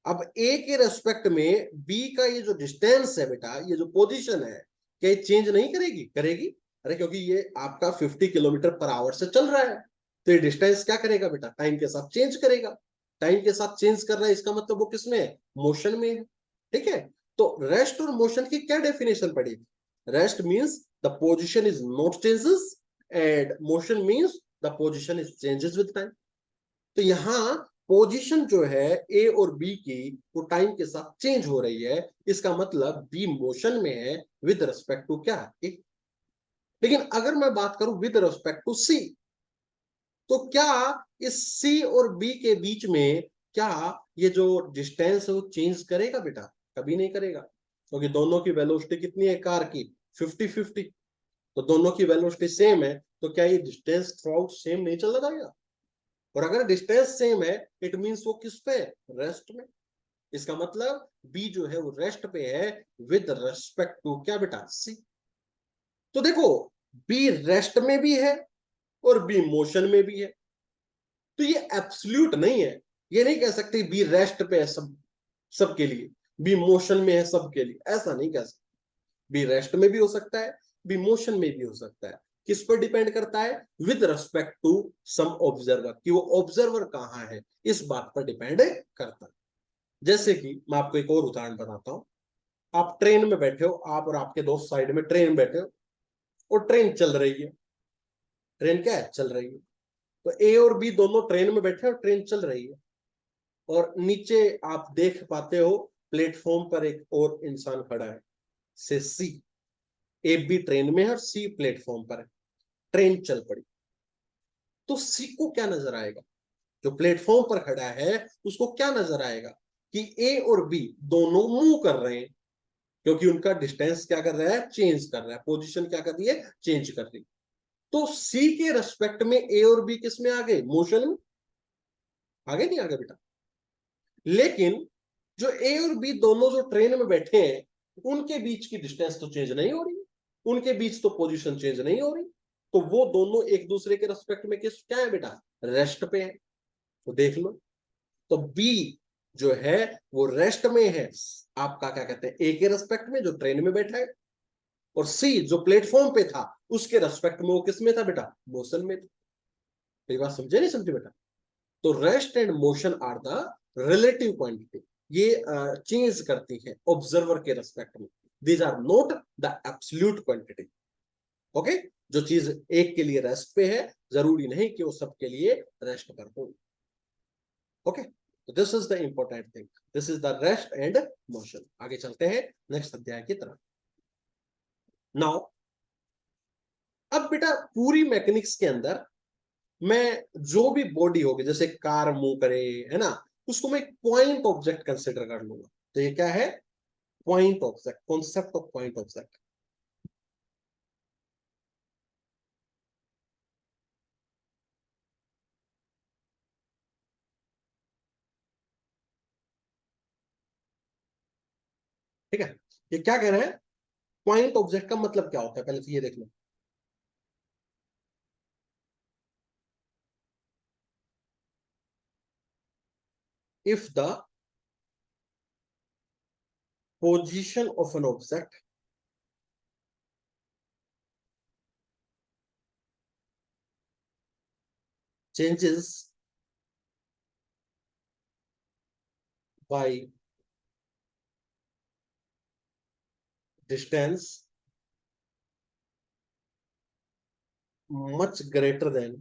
अब ए के रेस्पेक्ट में बी का ये जो डिस्टेंस है बेटा, ये जो पोजीशन है, क्या ये चेंज नहीं करेगी? करेगी। अरे क्योंकि ये आपका 50 km/h से चल रहा है, तो ये डिस्टेंस क्या करेगा बेटा, टाइम के साथ चेंज करेगा। टाइम के साथ चेंज कर रहा है, इसका मतलब वो किसमें है, मोशन में है। ठीक है। तो रेस्ट और मोशन की क्या डेफिनेशन पड़ी? Rest means the position is not changes, and motion means the position is changes with time. तो यहाँ पोजीशन जो है ए और बी की, वो टाइम के साथ चेंज हो रही है, इसका मतलब बी मोशन में है विद रिस्पेक्ट टू क्या, ए। लेकिन अगर मैं बात करूं विद रिस्पेक्ट टू सी, तो क्या इस सी और बी के बीच में, क्या ये जो डिस्टेंस है वो चेंज करेगा बेटा? कभी नहीं करेगा, क्योंकि दोनों की वेलोसिटी कितनी है कार की, 50-50। तो दोनों की वेलोसिटी सेम है, तो क्या ये डिस्टेंस थ्रू आउट सेम नहीं चल जाएगा? और अगर डिस्टेंस सेम है, इट मींस वो किस पे, रेस्ट में। इसका मतलब बी जो है वो रेस्ट पे है विद रेस्पेक्ट टू क्या बेटा, सी। तो देखो, बी रेस्ट में भी है और बी मोशन में भी है। तो ये एब्सोल्यूट नहीं है, ये नहीं कह सकते बी रेस्ट पे है सब, सबके लिए, बी मोशन में है सबके लिए, ऐसा नहीं कह सकते। बी रेस्ट में भी हो सकता है, बी मोशन में भी हो सकता है। किस पर डिपेंड करता है? With respect to some observer, कि वो ऑब्जर्वर कहां है, इस बात पर डिपेंड करता है। जैसे कि मैं आपको एक और उदाहरण बताता हूं। आप ट्रेन में बैठे हो, आप और आपके दोस्त साइड में ट्रेन में बैठे हो, और ट्रेन चल रही है। ट्रेन क्या है, चल रही है। तो ए और बी दोनों ट्रेन में बैठे और ट्रेन चल रही है। और नीचे आप देख पाते हो, प्लेटफॉर्म पर एक और इंसान खड़ा है, से सी। ए बी ट्रेन में है और सी प्लेटफॉर्म पर है, ट्रेन चल पड़ी। तो सी को क्या नजर आएगा? जो प्लेटफॉर्म पर खड़ा है उसको क्या नजर आएगा? कि ए और बी दोनों मूव कर रहे हैं, क्योंकि उनका डिस्टेंस क्या कर रहा है, चेंज कर रहा है, पोजीशन क्या कर रही है, चेंज कर रही है। तो सी के रेस्पेक्ट में ए और बी किस में आ गए, मोशन में। आगे नहीं आगे बेटा। लेकिन जो ए और बी दोनों जो ट्रेन में बैठे हैं, उनके बीच की डिस्टेंस तो चेंज नहीं हो रही, उनके बीच तो पोजीशन चेंज नहीं हो रही। तो वो दोनों एक दूसरे के रेस्पेक्ट में किस क्या है बेटा, रेस्ट पे है। तो देख लो, तो बी जो है वो रेस्ट में है, आपका क्या कहते हैं, ए के रेस्पेक्ट में जो ट्रेन में बैठा है, और सी जो प्लेटफॉर्म पे था उसके रेस्पेक्ट में वो किस में था बेटा, मोशन में था। ये बात समझे नहीं समझे बेटा। तो rest and motion are the relative quantity, ये चेंज करती है ऑब्जर्वर के रेस्पेक्ट में। These are not the absolute quantity. Okay, जो चीज एक के लिए रेस्ट पे है जरूरी नहीं कि वो सबके लिए रेस्ट पर हो। Okay, this is the important thing, this is the rest and motion. आगे चलते हैं नेक्स्ट अध्याय की तरफ। नाउ अब बेटा पूरी मैकेनिक्स के अंदर मैं जो भी बॉडी होगी, जैसे कार मूव करे है ना, उसको मैं एक पॉइंट ऑब्जेक्ट कंसिडर कर लूंगा। तो ये क्या है, point object, concept of point object. ठीक है, ये क्या कह रहे हैं, पॉइंट ऑब्जेक्ट का मतलब क्या होता है, पहले तो ये देख लो। If the position of an object changes by distance much greater than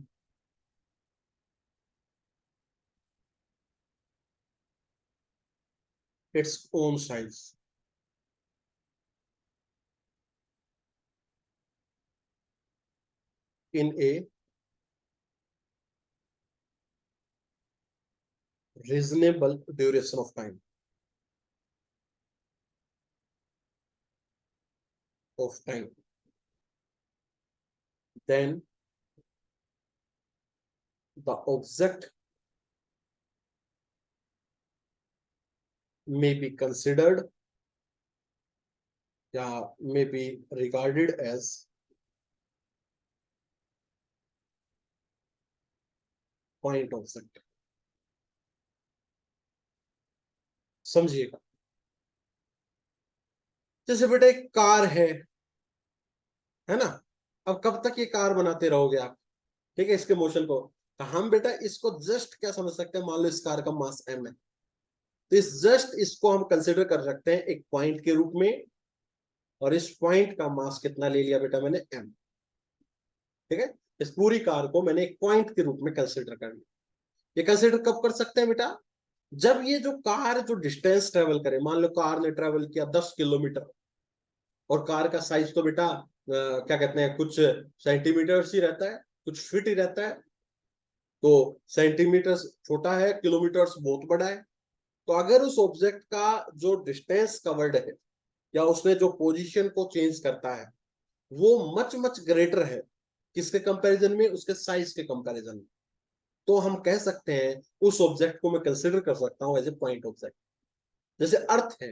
its own size in a reasonable duration of time, then the object may be considered या may be regarded as point object। समझिएगा, जैसे बेटा एक car है ना, अब कब तक ये कार बनाते रहोगे आप, ठीक है, इसके मोशन को। तो हम बेटा इसको जस्ट क्या समझ सकते हैं, मान लो इस कार का मास m है, तो इस जस्ट इसको हम कंसिडर कर सकते हैं एक पॉइंट के रूप में, और इस पॉइंट का मास कितना ले लिया बेटा मैंने, m। ठीक है, इस पूरी कार को मैंने एक पॉइंट के रूप में कंसिडर कर लिया। ये कंसिडर कब कर सकते हैं बेटा, जब ये जो कार जो डिस्टेंस ट्रेवल करे, मान लो कार ने ट्रेवल किया 10 किलोमीटर, और कार का साइज तो बेटा क्या कहते हैं, कुछ सेंटीमीटर्स ही रहता है, कुछ फीट ही रहता है। तो सेंटीमीटर्स छोटा है, किलोमीटर्स बहुत बड़ा है। तो अगर उस ऑब्जेक्ट का जो डिस्टेंस कवर्ड है, या उसने जो पोजीशन को चेंज करता है, वो मच मच ग्रेटर है, किसके कंपैरिजन में, उसके साइज के कंपैरिजन में, तो हम कह सकते हैं उस ऑब्जेक्ट को मैं कंसिडर कर सकता हूं एज ए पॉइंट ऑब्जेक्ट। जैसे अर्थ है,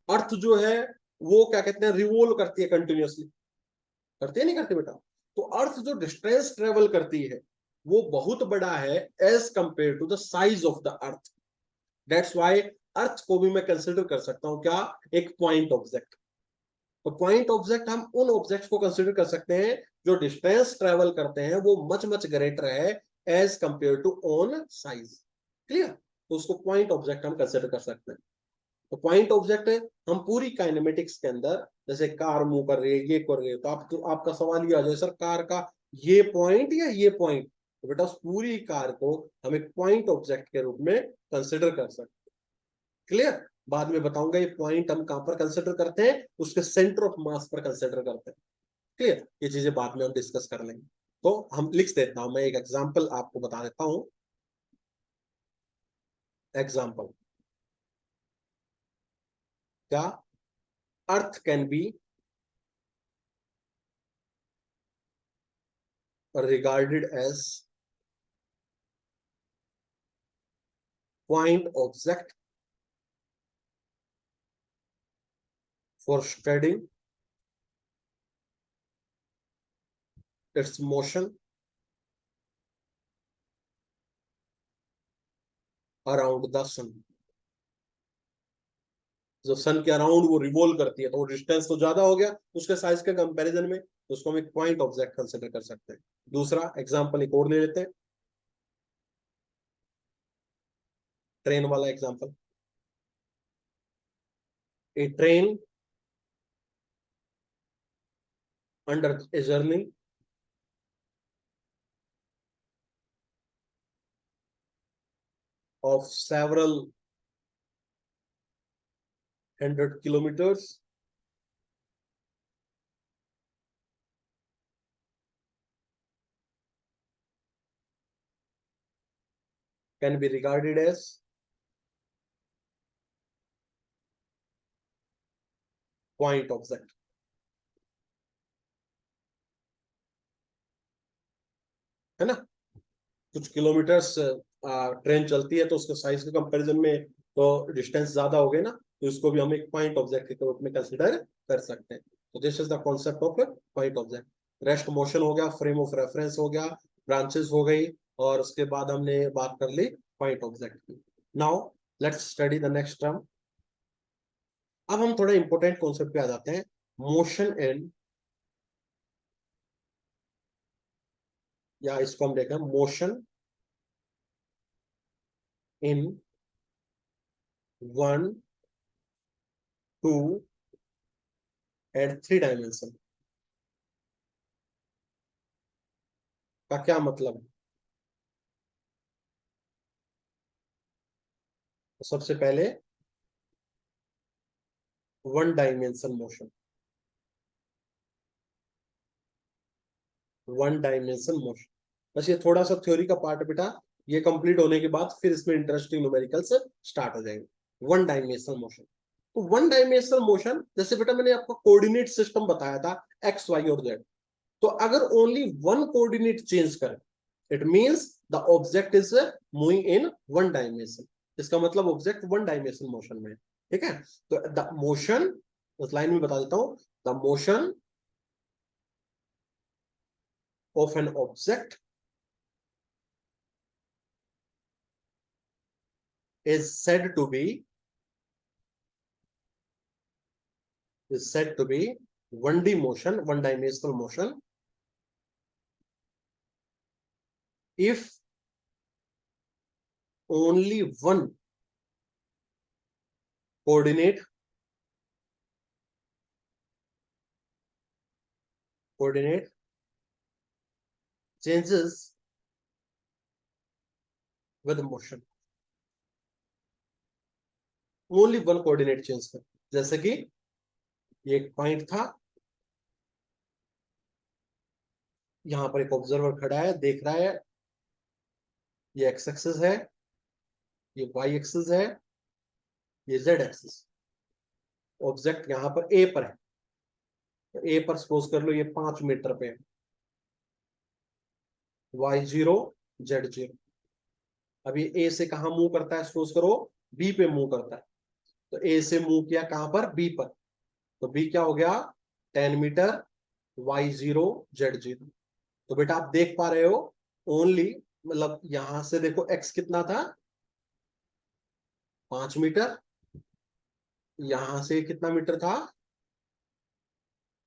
अर्थ जो है वो क्या कहते हैं, रिवॉल्व करती है कंटिन्यूअसली, करती है नहीं करती बेटा। तो अर्थ जो डिस्टेंस ट्रेवल करती है वो बहुत बड़ा है as compare to the size of the earth. That's why earth को भी मैं कंसिडर कर सकता हूं क्या, एक पॉइंट ऑब्जेक्ट। तो पॉइंट ऑब्जेक्ट हम उन ऑब्जेक्ट्स को कंसिडर कर सकते हैं जो डिस्टेंस ट्रेवल करते हैं वो मच मच ग्रेटर है as compare to own size. Clear, तो उसको पॉइंट ऑब्जेक्ट हम कंसिडर कर सकते हैं। तो पॉइंट ऑब्जेक्ट हम पूरी काइनेमेटिक्स के अंदर, जैसे कार मूव कर रही है, ये कर रही है, तो आपका सवाल ये आ जाए, सर कार का ये पॉइंट या ये पॉइंट, तो बेटा उस पूरी कार को हम एक पॉइंट ऑब्जेक्ट के रूप में कंसिडर कर सकते हैं। क्लियर, बाद में बताऊंगा ये पॉइंट हम कहां पर कंसिडर करते हैं, उसके सेंटर ऑफ मास पर कंसिडर करते हैं। क्लियर, ये चीजें बाद में हम डिस्कस कर लेंगे। तो हम लिख देता हूं, मैं एक एग्जांपल आपको बता देता हूं। एग्जांपल, क्या earth can be regarded as point object for studying its motion around the sun. जो सन के अराउंड वो रिवॉल्व करती है तो वो डिस्टेंस तो ज्यादा हो गया उसके साइज के कंपैरिजन में, तो उसको हम एक पॉइंट ऑब्जेक्ट कंसिडर कर सकते हैं. दूसरा एग्जांपल एक और ले लेते हैं, ट्रेन वाला example. A train under a journey of several hundred kilometers can be regarded as point object. है ना, कुछ किलोमीटर्स ट्रेन चलती है तो उसके साइज के कंपैरिजन में तो डिस्टेंस ज्यादा हो गए ना, तो इसको भी हम एक पॉइंट ऑब्जेक्ट के रूप में कंसिडर कर सकते हैं. तो this is the concept of point object. Rest motion हो गया, फ्रेम ऑफ रेफरेंस हो गया, ब्रांचेस हो गई, और उसके बाद हमने बात कर ली पॉइंट ऑब्जेक्ट की. Now let's study the next term. अब हम थोड़ा इंपॉर्टेंट कॉन्सेप्ट पे आ जाते हैं. मोशन इन, या इसको हम देखें मोशन इन 1, 2 एंड 3 डायमेंशन का क्या मतलब है. तो सबसे पहले 1 डायमेंशन मोशन, 1 डायमेंशन मोशन. बस ये थोड़ा सा थ्योरी का पार्ट बेटा, ये कंप्लीट होने के बाद फिर इसमें इंटरेस्टिंग न्यूमेरिकल्स स्टार्ट हो जाएंगे. 1 डायमेंशनल मोशन. तो 1 डायमेंशनल मोशन, जैसे बेटा मैंने आपको कोऑर्डिनेट सिस्टम बताया था एक्स वाई और जेड, तो अगर ओनली वन कोऑर्डिनेट चेंज करे it means the object is moving in 1 dimension. इसका मतलब ऑब्जेक्ट 1 डायमेंशन मोशन में. ठीक है, तो द मोशन, उस लाइन में बता देता हूं, the motion of an object is said to be 1D motion, 1 dimensional motion, if only one coordinate changes with motion. Only one coordinate change कर. जैसे कि ये एक पॉइंट था, यहां पर एक ऑब्जर्वर खड़ा है, देख रहा है, ये एक्स एक्सिस है, ये वाई एक्सिस है, ये जेड एक्सिस. ऑब्जेक्ट यहां पर ए पर है, तो ए पर सपोज कर लो ये 5 मीटर पे है, y0 z0. अब ये ए से कहां मूव करता है, सपोज करो बी पे मूव करता है, तो ए से मूव किया कहां पर, बी पर, तो बी क्या हो गया 10 मीटर, y0 z0. तो बेटा आप देख पा रहे हो ओनली, मतलब यहां से देखो x कितना था 5 मीटर, यहां से कितना मीटर था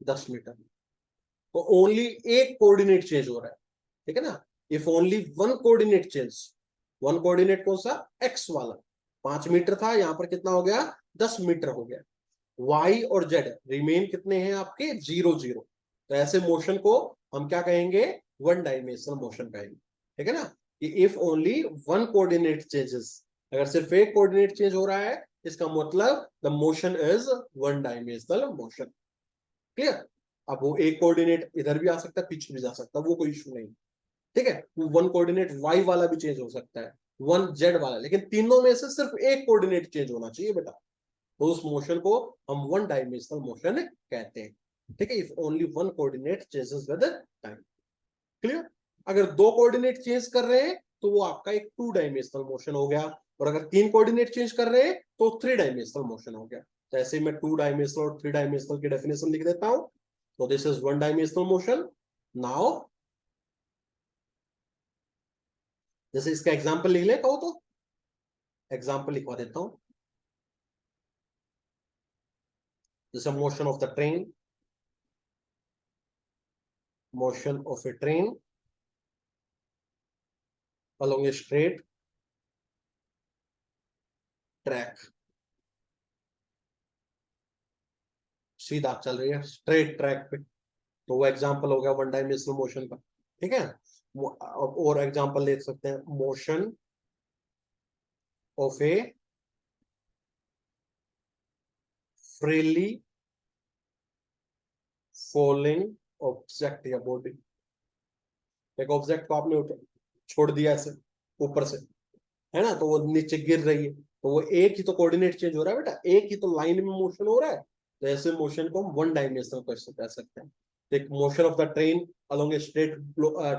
10 मीटर. तो ओनली एक कोऑर्डिनेट चेंज हो रहा है. ठीक है ना, if only one coordinate change. One coordinate कौन सा, एक्स वाला, 5 मीटर था, यहां पर कितना हो गया 10 मीटर हो गया. वाई और जेड रिमेन कितने हैं आपके 0 0. तो ऐसे मोशन को हम क्या कहेंगे, 1 डायमेंशनल मोशन कहेंगे. ठीक है ना, कि if only one coordinate changes, अगर सिर्फ एक कोऑर्डिनेट चेंज हो रहा है इसका मतलब the motion is 1 dimensional motion. Clear. अब वो एक कोऑर्डिनेट इधर भी आ सकता है, पीछे भी जा सकता है, वो कोई इशू नहीं. ठीक है, वन कोऑर्डिनेट वाई वाला भी चेंज हो सकता है, वन जेड वाला, लेकिन तीनों में से सिर्फ एक कोऑर्डिनेट चेंज होना चाहिए बेटा. तो उस मोशन को हम वन डायमेंशनल मोशन कहते हैं। ठीक है, if only one coordinate changes with time. Clear? अगर दो कोऑर्डिनेट चेंज कर रहे हैं तो वो आपका एक टू डायमेंशनल मोशन हो गया, और अगर तीन कोऑर्डिनेट चेंज कर रहे हैं तो थ्री डायमेंशनल मोशन हो गया। तो ऐसे मैं टू डायमेंशनल और थ्री डायमेंशनल की डेफिनेशन लिख देता हूं। तो this is one dimensional motion. Now जैसे इसका एग्जांपल लिख ले कहो तो एग्जांपल लिखवा देता हूं। जैसे motion of the train, motion of a train along a straight track, सीधा चल रही है स्ट्रेट ट्रैक पे, तो वो एग्जांपल हो गया वन डायमेंशनल मोशन का। ठीक है, और एग्जांपल ले सकते हैं, motion of a freely falling object या बॉडी। एक ऑब्जेक्ट को आपने छोड़ दिया ऐसे ऊपर से, है ना, तो वो नीचे गिर रही है, तो वो एक ही तो कोऑर्डिनेट चेंज हो रहा है बेटा, एक ही तो लाइन में मोशन हो रहा है। तो ऐसे मोशन को हम वन डायमेंशनल क्वेश्चन कह सकते हैं। एक motion of the train along a straight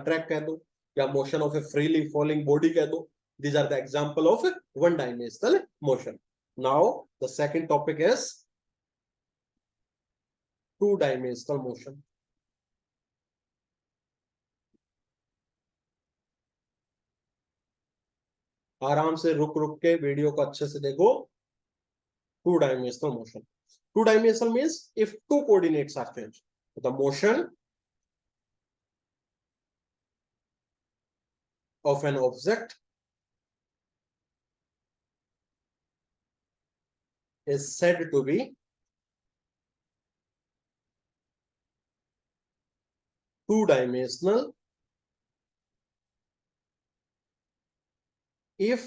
track कह दो, या motion of a freely falling body कह दो। These are the example of one dimensional motion. Now the second topic is two dimensional motion. आराम से रुक रुक के वीडियो को अच्छे से देखो। To dimensional motion, two dimensional means if two coordinates are changed, the motion of an object is said to be two dimensional if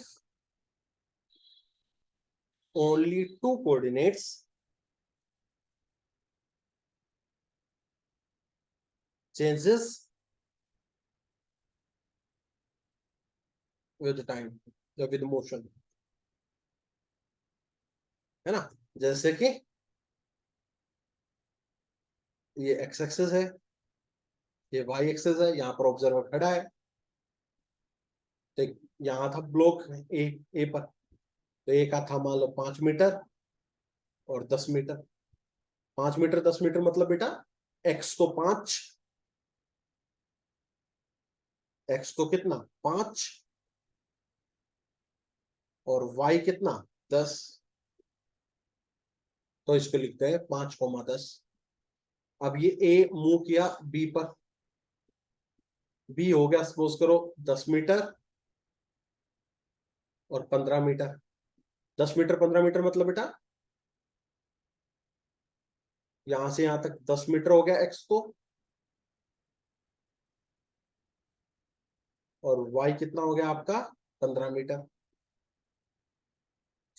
only two coordinates changes with time या with motion, है ना। जैसे कि ये x axis है, ये Y axis है, यहाँ पर ऑब्जर्वर खड़ा है, तो यहाँ था ब्लॉक ए पर, तो ए का था मान लो 5 मीटर और 10 मीटर। 5 मीटर 10 मीटर मतलब बेटा एक्स तो 5, एक्स तो कितना 5, और y कितना 10। तो इसको लिखते हैं 5,10। अब ये a मूव किया b पर, b हो गया सपोज करो 10 मीटर और 15 मीटर। 10 मीटर 15 मीटर मतलब बेटा यहां से यहां तक 10 मीटर हो गया x तो, और y कितना हो गया आपका 15 मीटर।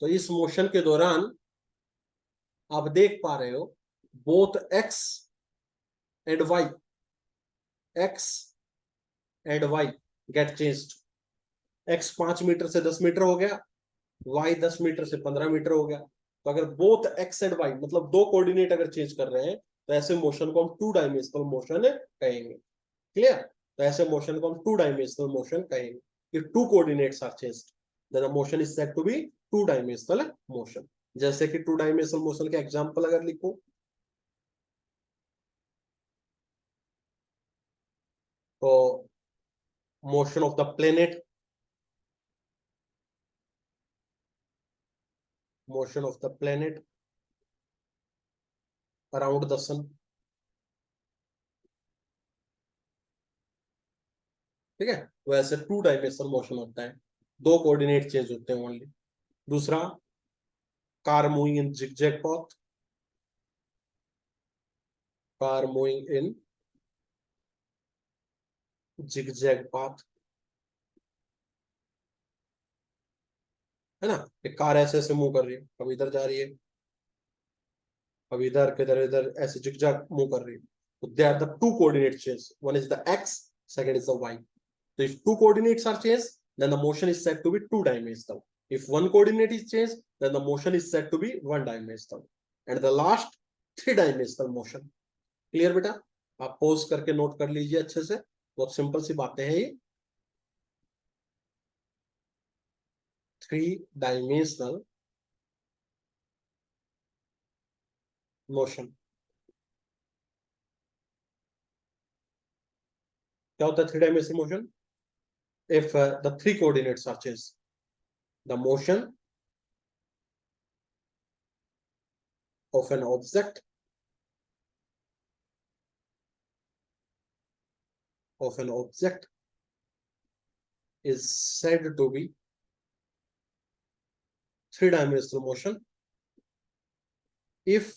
तो इस मोशन के दौरान आप देख पा रहे हो both x and y, x and y get changed. x 5 metre से 10 मीटर हो गया, y 10 मीटर से 15 मीटर हो गया। तो अगर बोथ x एंड y मतलब दो कोऑर्डिनेट अगर चेंज कर रहे हैं तो ऐसे मोशन को हम टू डायमेंशनल मोशन कहेंगे। क्लियर? तो ऐसे मोशन को हम टू डायमेंशनल मोशन कहेंगे। if two coordinates are changed then the motion is said to be two dimensional motion। जैसे कि टू डायमेंशनल मोशन के एग्जांपल अगर लिखो तो motion of the planet, motion of the planet around the sun. ठीक है, तो ऐसे टू डायमेंशनल मोशन होता है, दो कोऑर्डिनेट चेंज होते हैं ओनली। दूसरा car moving in zigzag path, car moving in zigzag path, है ना। एक कार ऐसे ऐसे मूव कर रही है, कभी इधर जा रही है, कभी इधर किधर इधर ऐसे जिगजैग मूव कर रही है। तो they are the two coordinate change, one is the x, second is the y. तो if two coordinates are change then the motion is said to be two dimensional. If one coordinate is changed, then the motion is said to be one dimensional. And the last, three dimensional motion. Clear बेटा? आप pose करके note कर लीजिए अच्छे से, बहुत simple सी बातें हैं ये. थ्री डायमेंशनल मोशन क्या होता है? Three dimensional motion, if the three coordinates are changed, the motion of an object is said to be three-dimensional motion if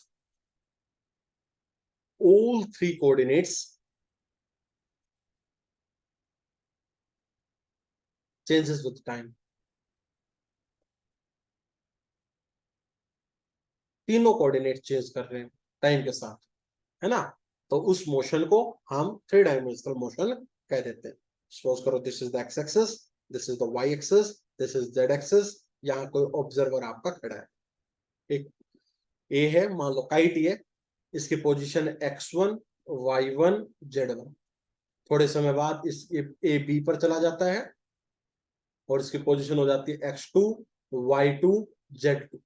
all three coordinates changes with time. तीनों coordinate change कर रहे हैं time के साथ, है ना? तो उस मोशन को हम थ्री डायमेंशनल मोशन कह देते हैं. सपोज करो this is the X axis, this is the Y axis, this is Z axis. यहाँ कोई ऑब्जर्वर आपका खड़ा है, एक ए है, मान लो काइट है, इसकी पोजीशन x1 y1 z1. थोड़े समय बाद इस ए बी पर चला जाता है और इसकी पोजीशन हो जाती है x2 y2 z2.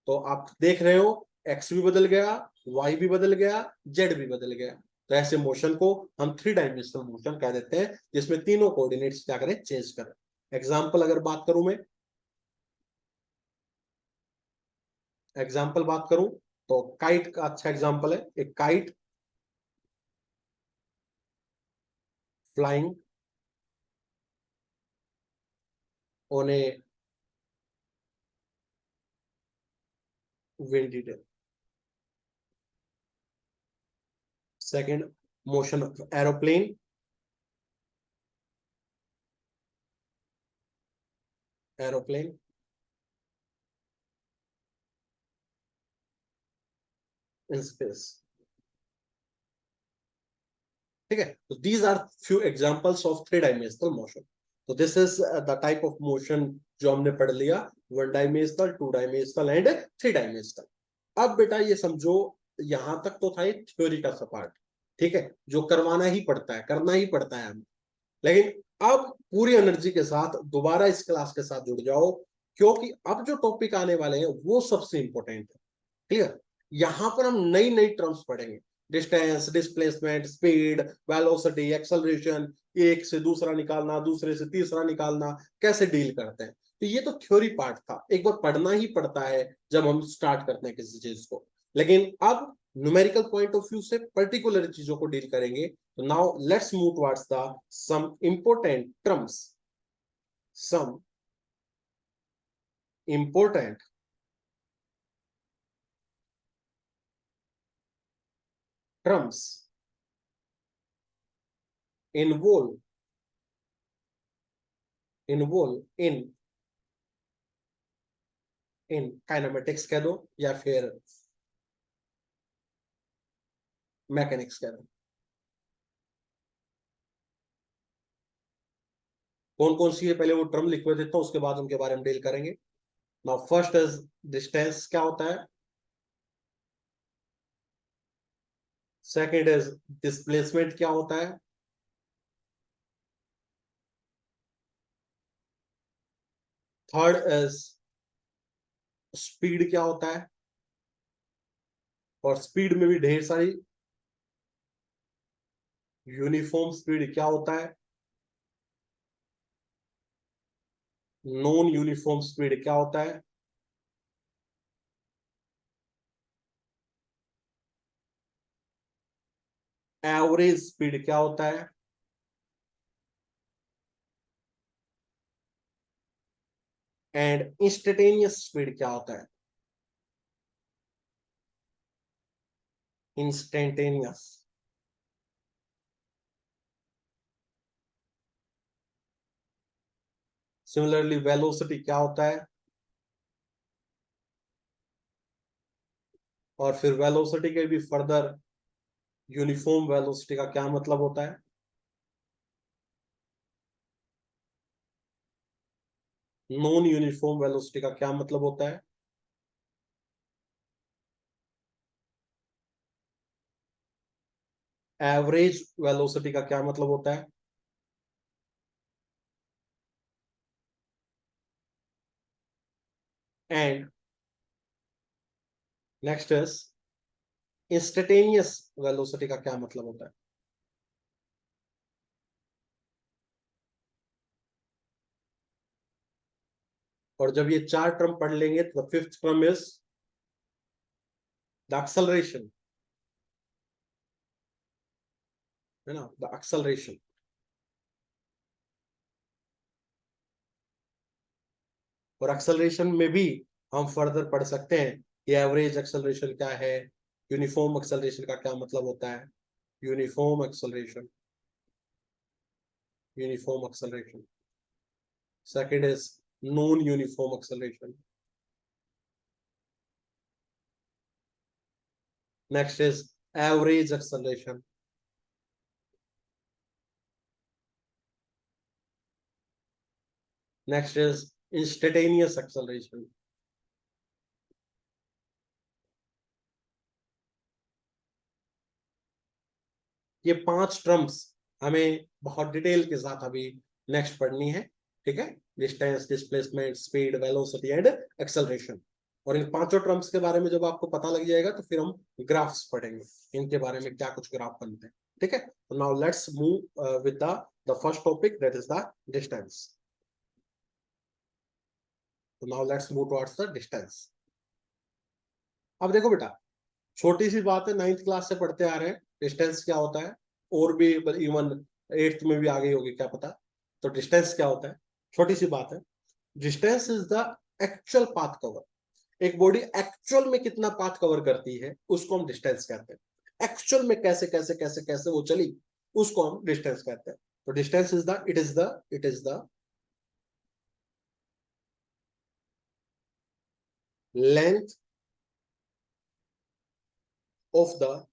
तो आप देख रहे हो x भी बदल गया, y भी बदल गया, z भी बदल गया. तो ऐसे मोशन को हम थ्री डायमेंशनल मोशन कह देते हैं, जिसमें तीनों कोऑर्डिनेट्स क्या करें? चेंज करें. एग्जांपल अगर बात करूं मैं, तो काइट का अच्छा एग्जांपल है. एक kite flying on A windy day. Second, motion of aeroplane in space. ठीक है? तो these are few examples of three dimensional motion. तो this is the type of motion जो हमने पढ़ लिया, one dimensional, two dimensional and three dimensional. अब बेटा ये समझो, यहां तक तो था थ्योरी का सपार्ट, ठीक है, जो करवाना ही पड़ता है, करना ही पड़ता है हमें. लेकिन अब पूरी एनर्जी के साथ दोबारा इस क्लास के साथ जुड़ जाओ, क्योंकि अब जो टॉपिक आने वाले हैं वो सबसे इंपॉर्टेंट है. क्लियर? यहां पर हम नई नई टर्म्स पढ़ेंगे. Distance, displacement, speed, velocity, acceleration, एक से दूसरा निकालना, दूसरे से तीसरा निकालना, कैसे डील करते हैं. तो ये तो थ्योरी पार्ट था, एक बार पढ़ना ही पड़ता है जब हम स्टार्ट करते हैं किसी चीज को. लेकिन अब न्यूमेरिकल पॉइंट ऑफ व्यू से पर्टिकुलर चीजों को डील करेंगे. तो now let's move towards the some important terms, some important terms involve in kinematics कह दो या फिर मैकेनिक्स कह दो. कौन कौन सी है पहले वो टर्म लिख देता हूं, उसके बाद उनके बारे में डील करेंगे. नाउ फर्स्ट इज डिस्टेंस, क्या होता है. सेकंड इज डिस्प्लेसमेंट, क्या होता है. थर्ड इज स्पीड, क्या होता है. और स्पीड में भी ढेर सारी, यूनिफॉर्म स्पीड क्या होता है, नॉन यूनिफॉर्म स्पीड क्या होता है, एवरेज स्पीड क्या होता है, एंड इंस्टेंटेनियस स्पीड क्या होता है. इंस्टेंटेनियस. सिमिलरली वेलोसिटी क्या होता है. और फिर वेलोसिटी के भी फर्दर, यूनिफॉर्म वेलोसिटी का क्या मतलब होता है. नॉन यूनिफॉर्म वेलोसिटी का क्या मतलब होता है? एवरेज वेलोसिटी का क्या मतलब होता है? And next is instantaneous velocity का क्या मतलब होता है? और जब ये चार टर्म पढ़ लेंगे तो fifth term is the acceleration, है ना, द एक्सेलरेशन। और एक्सेलरेशन में भी हम फर्दर पढ़ सकते हैं कि एवरेज एक्सेलरेशन क्या है, यूनिफॉर्म एक्सेलरेशन का क्या मतलब होता है, uniform acceleration, uniform acceleration. Second is non uniform acceleration. Next is average acceleration. Next is instantaneous acceleration. ये पांच टर्म्स हमें बहुत डिटेल के साथ अभी नेक्स्ट पढ़नी है, ठीक है? Distance, displacement, speed, velocity and acceleration. और इन पांचों टर्म्स के बारे में जब आपको पता लग जाएगा तो फिर हम ग्राफ्स पढ़ेंगे, इनके बारे में क्या कुछ ग्राफ बनते हैं, ठीक है? तो now let's move with the first topic, that is the distance. तो now let's move towards the distance. अब देखो बेटा, छोटी सी बात है, नाइन्थ क्लास से पढ़ते आ रहे हैं डिस्टेंस क्या होता है, और भी इवन एट्थ में भी आ गई होगी क्या पता। तो डिस्टेंस क्या होता है, छोटी सी बात है। Distance is the actual path cover. एक बॉडी एक्चुअल में कितना पाथ कवर करती है उसको हम डिस्टेंस कहते हैं। एक्चुअल में कैसे कैसे कैसे कैसे वो चली, उसको हम डिस्टेंस कहते हैं। तो distance is the it is the length of the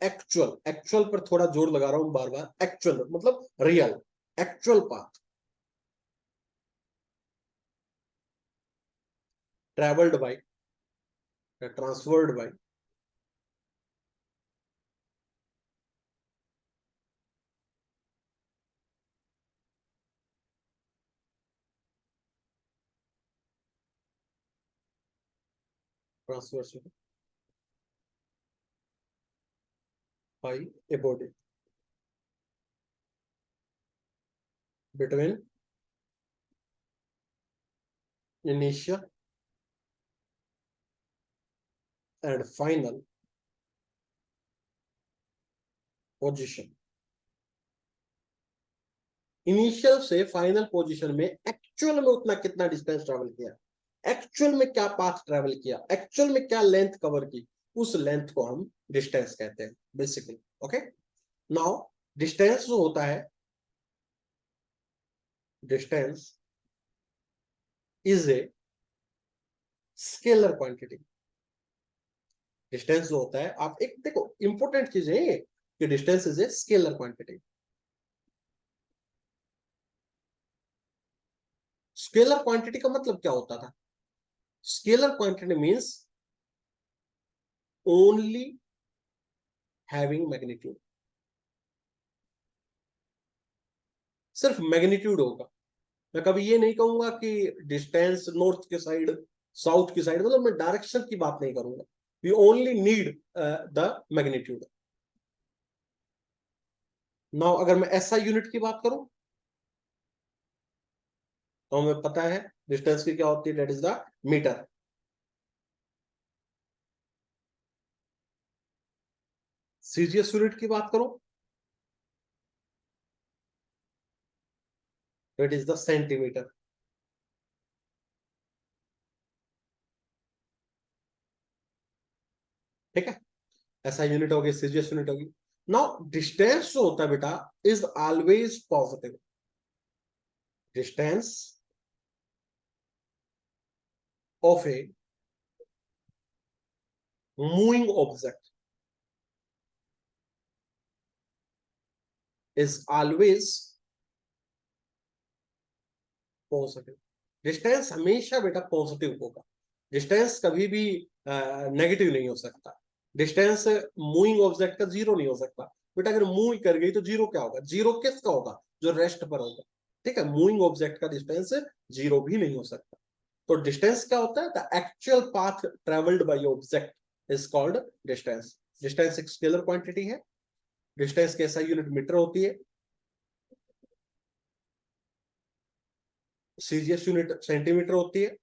actual, actual पर थोड़ा जोर लगा रहा हूं बार बार, एक्चुअल मतलब real, actual path travelled by या transferred by transfer by a body between initial and final position. Initial से फाइनल पोजीशन में एक्चुअल में उतना कितना डिस्टेंस ट्रेवल किया, एक्चुअल में क्या पाथ ट्रेवल किया, एक्चुअल में क्या लेंथ कवर की, उस लेंथ को हम डिस्टेंस कहते हैं बेसिकली। ओके, नाउ डिस्टेंस जो होता है, distance is a scalar quantity. Distance जो होता है, आप एक देखो इंपॉर्टेंट चीज है ये कि distance is a scalar quantity. Scalar quantity का मतलब क्या होता था? Scalar quantity means only having magnitude, सिर्फ मैग्नीट्यूड होगा। मैं कभी ये नहीं कहूंगा कि डिस्टेंस नॉर्थ के साइड, साउथ की साइड, मतलब मैं डायरेक्शन की बात नहीं करूंगा। We only need the magnitude. Now अगर मैं ऐसा यूनिट की बात करूं तो हमें पता है डिस्टेंस की क्या होती है, that is the metre. CGS unit की बात करूं, दैट इज द सेंटीमीटर। ठीक है, ऐसा यूनिट होगी, सीजीएस यूनिट होगी। नाउ डिस्टेंस जो होता है बेटा is always positive. Distance of a moving object is always positive. Distance हमेशा बेटा पॉजिटिव होगा, डिस्टेंस कभी भी नेगेटिव नहीं हो सकता। डिस्टेंस मूविंग ऑब्जेक्ट का जीरो नहीं हो सकता बेटा, अगर मूव कर गई तो जीरो क्या होगा, जीरो किसका होगा, जो रेस्ट पर होगा। ठीक है, मूविंग ऑब्जेक्ट का डिस्टेंस जीरो भी नहीं हो सकता। तो डिस्टेंस क्या होता है, the actual path travelled by object is called distance. Distance एक स्केलर क्वांटिटी है। डिस्टेंस की SI यूनिट मीटर होती है, CGS यूनिट सेंटीमीटर होती है,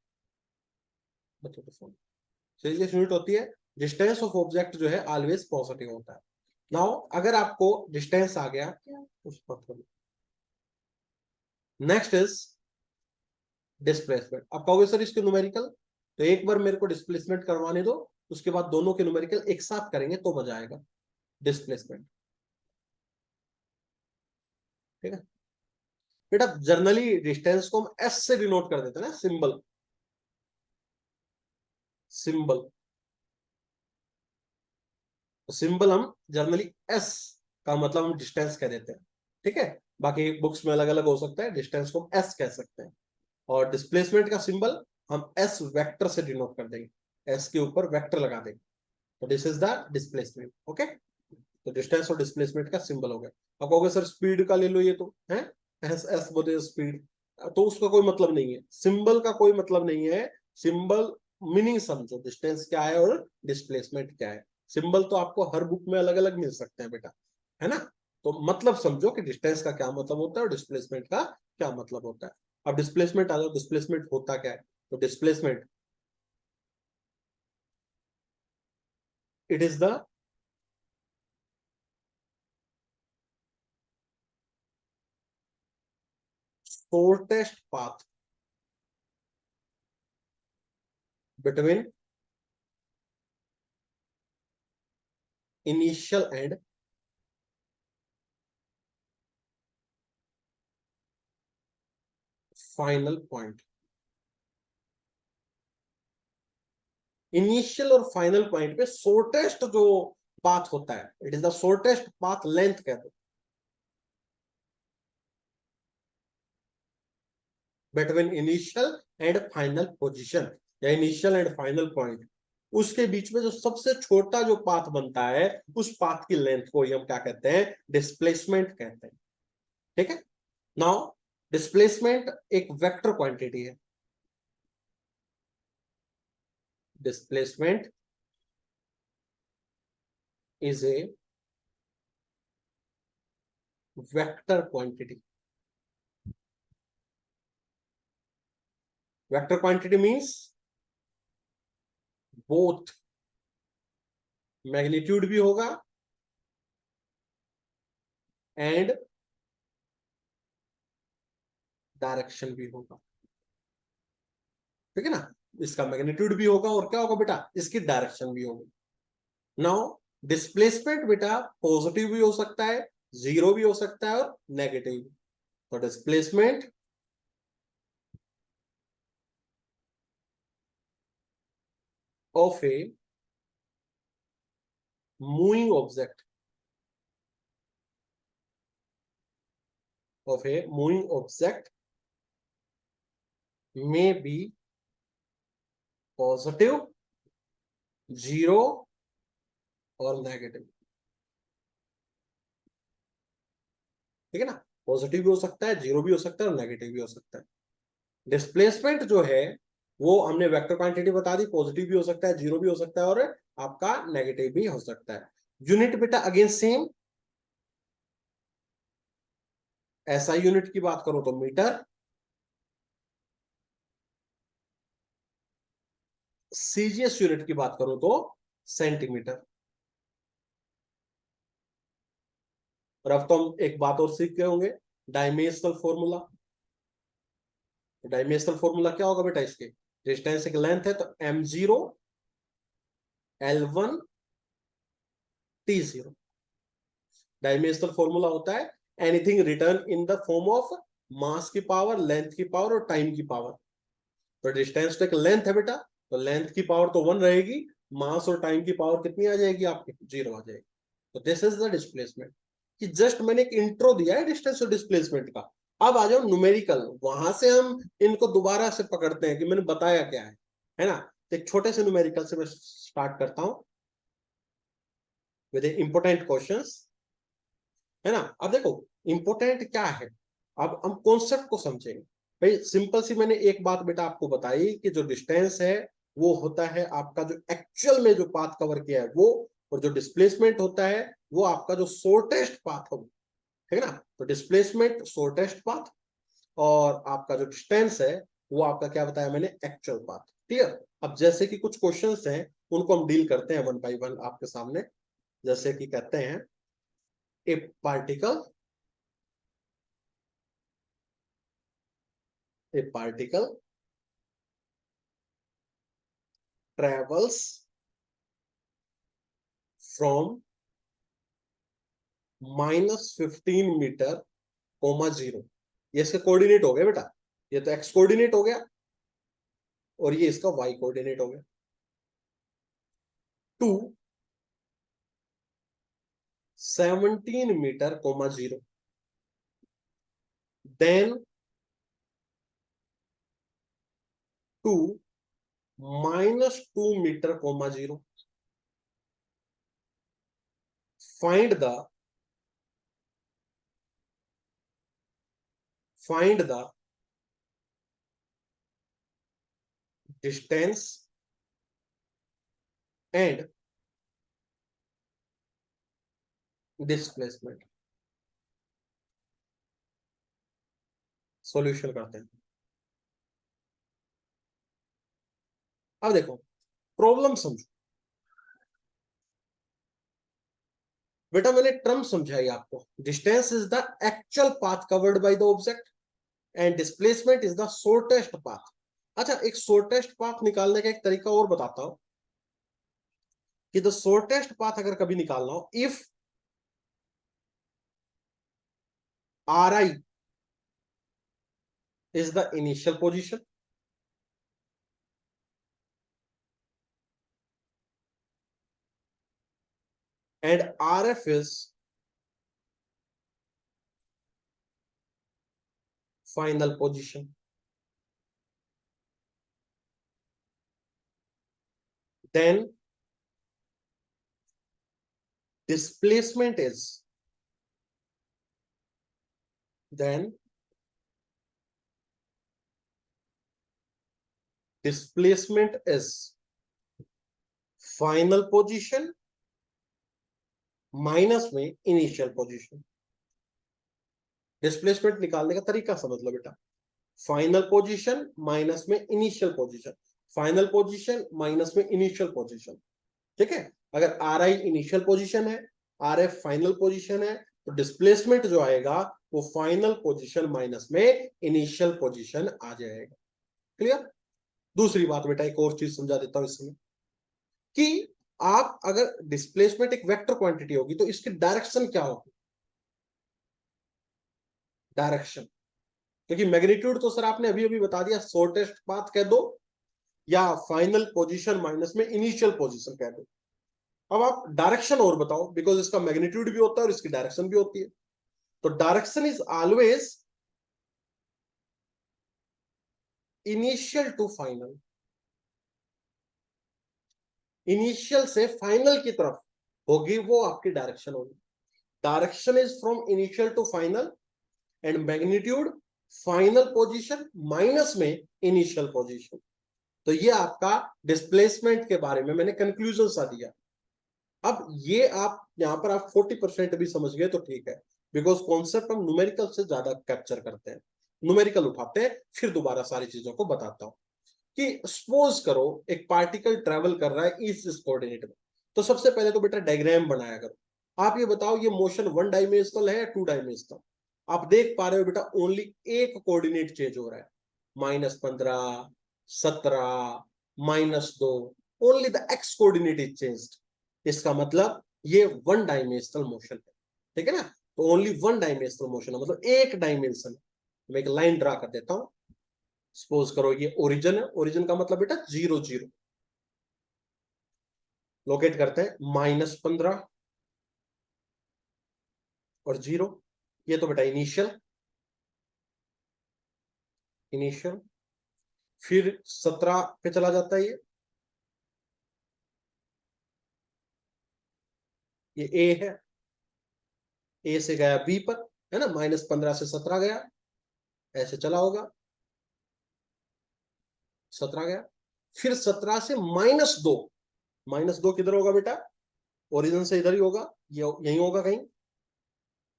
सीजीएस यूनिट होती है। डिस्टेंस ऑफ ऑब्जेक्ट जो है ऑलवेज पॉजिटिव होता है। नाउ अगर आपको डिस्टेंस आ गया, नेक्स्ट इज डिस्प्लेसमेंट। आप कहोगे सर इसके न्यूमेरिकल, तो एक बार मेरे को डिस्प्लेसमेंट करवाने दो, उसके बाद दोनों के न्यूमेरिकल एक साथ करेंगे तो मजा आएगा। डिस्प्लेसमेंट, ठीक है बेटा, जर्नली डिस्टेंस को हम एस से डिनोट कर देते हैं ना, सिंबल, सिंबल, सिंबल हम जर्नली एस का मतलब हम डिस्टेंस कह देते हैं। ठीक है, बाकी बुक्स में अलग अलग हो सकता है, डिस्टेंस को हम एस कह सकते हैं। और डिस्प्लेसमेंट का सिंबल हम एस वेक्टर से डिनोट कर देंगे, एस के ऊपर वेक्टर लगा देंगे, तो this is the displacement. Okay, तो डिस्टेंस और डिस्प्लेसमेंट का सिंबल हो गया। अब कहोगे सर स्पीड का ले लो, ये तो है एस, एस बोले स्पीड, तो उसका कोई मतलब नहीं है, सिंबल का कोई मतलब नहीं है। सिंबल मीनिंग समझो, डिस्टेंस क्या है और डिस्प्लेसमेंट क्या है। सिंबल तो आपको हर बुक में अलग अलग मिल सकते हैं बेटा, है ना। तो मतलब समझो कि डिस्टेंस का क्या मतलब होता है और डिस्प्लेसमेंट का क्या मतलब होता है। अब डिस्प्लेसमेंट आ जाओ, डिस्प्लेसमेंट होता क्या है। तो displacement, it is the shortest path between initial and final point. Initial और फाइनल पॉइंट पे शॉर्टेस्ट जो पाथ होता है, it is the shortest path length कहते हैं, between initial and final position, या इनिशियल एंड फाइनल पॉइंट, उसके बीच में जो सबसे छोटा जो पाथ बनता है, उस पाथ की लेंथ को हम क्या कहते हैं, डिस्प्लेसमेंट कहते हैं। ठीक है, नाउ डिस्प्लेसमेंट एक वेक्टर क्वांटिटी है। Displacement is a vector quantity. Vector quantity means both magnitude भी होगा एंड डायरेक्शन भी होगा। ठीक है ना, इसका मैग्नीट्यूड भी होगा और क्या होगा बेटा, इसकी डायरेक्शन भी होगी। नाउ डिस्प्लेसमेंट बेटा पॉजिटिव भी हो सकता है, जीरो भी हो सकता है और नेगेटिव भी। तो displacement of a moving object, of a moving object में बी पॉजिटिव, जीरो और नेगेटिव। ठीक है ना, पॉजिटिव भी हो सकता है, जीरो भी हो सकता है और नेगेटिव भी हो सकता है। डिस्प्लेसमेंट जो है वो हमने वेक्टर क्वांटिटी बता दी, पॉजिटिव भी हो सकता है, जीरो भी हो सकता है और आपका नेगेटिव भी हो सकता है। यूनिट बेटा अगेन सेम, एसआई यूनिट की बात करो तो मीटर, सीजीएस यूनिट की बात करो तो सेंटीमीटर। और अब तो हम एक बात और सीख गए होंगे, डायमेंशनल फॉर्मूला। डायमेंशनल फॉर्मूला क्या होगा बेटा, इसके डिस्टेंस एक लेंथ है तो m0 l1 t0। Dimensional formula होता है anything return in the form of mass की पावर, लेंथ की पावर और टाइम की पावर। तो डिस्टेंस तो एक लेंथ है बेटा, तो लेंथ की पावर तो 1 रहेगी, मास और टाइम की पावर कितनी आ जाएगी आपकी, 0 आ जाएगी। तो दिस इज द डिस्प्लेसमेंट। कि जस्ट मैंने एक इंट्रो दिया है डिस्टेंस और डिस्प्लेसमेंट का, अब आ जाओ न्यूमेरिकल, वहां से हम इनको दोबारा से पकड़ते हैं कि मैंने बताया क्या है ना। तो एक छोटे से न्यूमेरिकल से मैं स्टार्ट करता हूं विद इंपोर्टेंट क्वेश्चंस, है ना। अब देखो इंपोर्टेंट क्या है, अब हम कॉन्सेप्ट को समझेंगे। भाई सिंपल सी मैंने एक बात बेटा आपको बताई कि जो डिस्टेंस है वो होता है आपका जो एक्चुअल में जो पाथ कवर किया है वो, और जो डिस्प्लेसमेंट होता है वो आपका जो शॉर्टेस्ट पाथ हो, ठीक है ना। तो डिस्प्लेसमेंट शॉर्टेस्ट पाथ, और आपका जो डिस्टेंस है वो आपका क्या बताया मैंने, एक्चुअल पाथ। क्लियर। अब जैसे कि कुछ क्वेश्चंस हैं उनको हम डील करते हैं वन बाय वन आपके सामने। जैसे कि कहते हैं a particle, a particle travels from -15 metre, comma 0। ये इसके कोऑर्डिनेट हो गए बेटा, ये तो एक्स कोऑर्डिनेट हो गया और ये इसका वाई कोऑर्डिनेट हो गया, to 17 metre, comma 0। Then to -2 metre, comma 0। Find the find the distance and displacement. Solution करते हैं। अब देखो प्रॉब्लम समझो बेटा, मैंने टर्म समझाई आपको। Distance is the actual path covered by the object and displacement is the shortest path. अच्छा, एक शॉर्टेस्ट पाथ निकालने का एक तरीका और बताता हूं कि द शॉर्टेस्ट पाथ अगर कभी निकालना हो, if are I is the initial position and R F is final position, then displacement is then displacement is final position minus में इनिशियल पोजीशन। डिस्प्लेसमेंट निकालने का तरीका समझ लो बेटा, फाइनल पोजीशन माइनस में initial position, final position minus में initial position. ठीक है, अगर आर आई इनिशियल पोजीशन है, आर एफ फाइनल पोजीशन है, तो डिस्प्लेसमेंट जो आएगा वो फाइनल पोजीशन माइनस में इनिशियल पोजीशन आ जाएगा। क्लियर। दूसरी बात बेटा, एक और चीज समझा देता हूं इसमें कि आप अगर डिस्प्लेसमेंट एक वेक्टर क्वांटिटी होगी तो इसकी डायरेक्शन क्या होगी, डायरेक्शन। क्योंकि मैग्नीट्यूड तो सर आपने अभी अभी बता दिया, शॉर्टेस्ट पाथ कह दो या फाइनल पोजीशन माइनस में इनिशियल पोजीशन कह दो। अब आप डायरेक्शन और बताओ, बिकॉज इसका मैग्नीट्यूड भी होता है और इसकी डायरेक्शन भी होती है। तो direction is always initial to final, initial से फाइनल की तरफ होगी वो आपकी डायरेक्शन होगी। Direction is from initial to final and magnitude final position minus में इनिशियल पोजीशन। तो ये आपका डिस्प्लेसमेंट के बारे में मैंने कंक्लूजन सा दिया। अब ये आप यहां पर आप 40% भी समझ गए तो ठीक है, बिकॉज कॉन्सेप्ट हम न्यूमेरिकल से ज्यादा कैप्चर करते हैं, न्यूमेरिकल उठाते हैं, फिर दोबारा सारी चीजों को बताता हूं। कि सपोज करो एक पार्टिकल ट्रेवल कर रहा है इस कोऑर्डिनेट में, तो सबसे पहले तो बेटा डायग्राम बनाया करो। आप ये बताओ ये मोशन वन डायमेंशनल है या टू डायमेंशनल। आप देख पा रहे हो बेटा ओनली एक कोऑर्डिनेट चेंज हो रहा है, -15, 17, -2, only the x coordinate is changed. इसका मतलब ये वन डायमेंशनल मोशन है, ठीक है ना। तो ओनली वन डायमेंशनल मोशन है, मतलब एक डायमेंशन। मैं एक लाइन ड्रा कर देता हूं। सपोज करो ये ओरिजिन है, ओरिजिन का मतलब बेटा 0 0। लोकेट करते हैं -15 और 0, ये तो बेटा इनिशियल। इनिशियल, फिर 17 पे चला जाता है ये ए है, ए से गया बी पर, है ना, -15 से 17 गया, ऐसे चला होगा, 17 गया, फिर 17 से -2, -2 किधर होगा बेटा, ओरिजिन से इधर ही होगा, ये यही होगा कहीं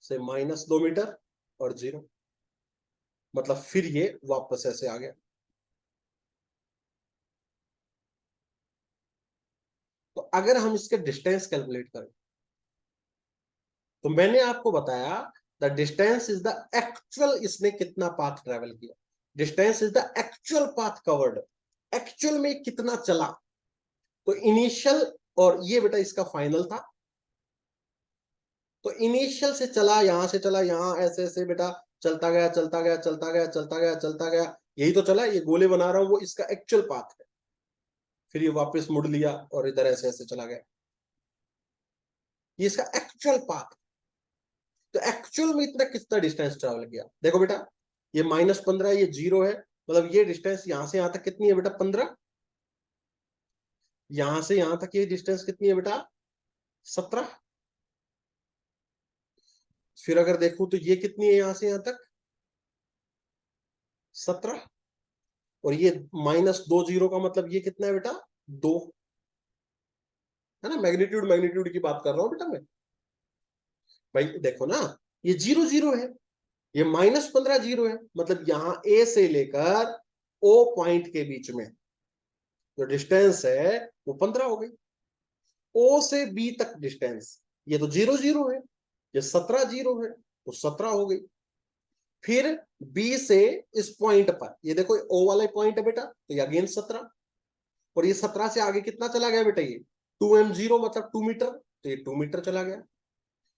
से, -2 मीटर और 0, मतलब फिर ये वापस ऐसे आ गया। तो अगर हम इसके डिस्टेंस कैलकुलेट करें, तो मैंने आपको बताया the distance is the actual, इसने कितना पाथ ट्रेवल किया, distance is the actual path covered, actual में कितना चला। तो इनिशियल, और ये बेटा इसका फाइनल था, तो इनिशियल से चला, यहां से चला, यहां ऐसे ऐसे बेटा चलता गया चलता गया चलता गया चलता गया चलता गया, यही तो चला, ये गोले बना रहा हूं वो इसका एक्चुअल पाथ है, फिर ये वापस मुड़ लिया और इधर ऐसे ऐसे चला गया, ये इसका एक्चुअल पाथ। तो एक्चुअल में इतना कितना डिस्टेंस ट्रेवल किया, देखो बेटा ये -15 ये 0 है, मतलब ये डिस्टेंस यहां से यहां तक कितनी है बेटा 15, यहां से यहां तक ये डिस्टेंस कितनी है बेटा 17, फिर अगर देखूं तो ये कितनी है यहां से यहां तक 17, और ये -2 0 का मतलब ये कितना है बेटा 2, है ना, मैग्नीट्यूड मैग्नीट्यूड की बात कर रहा हूं बेटा मैं, भाई देखो ना ये 0 0 है, ये -15 0 है, मतलब यहां ए से लेकर ओ पॉइंट के बीच में जो डिस्टेंस है वो 15 हो गई, ओ से बी तक डिस्टेंस, ये तो 0 0 है, ये 17 0 है तो 17 हो गई, फिर बी से इस पॉइंट पर, ये देखो ओ वाला पॉइंट है बेटा, तो ये अगेन 17, और ये 17 से आगे कितना चला गया बेटा, ये 2m0 मतलब 2 मीटर, तो ये 2 मीटर चला गया।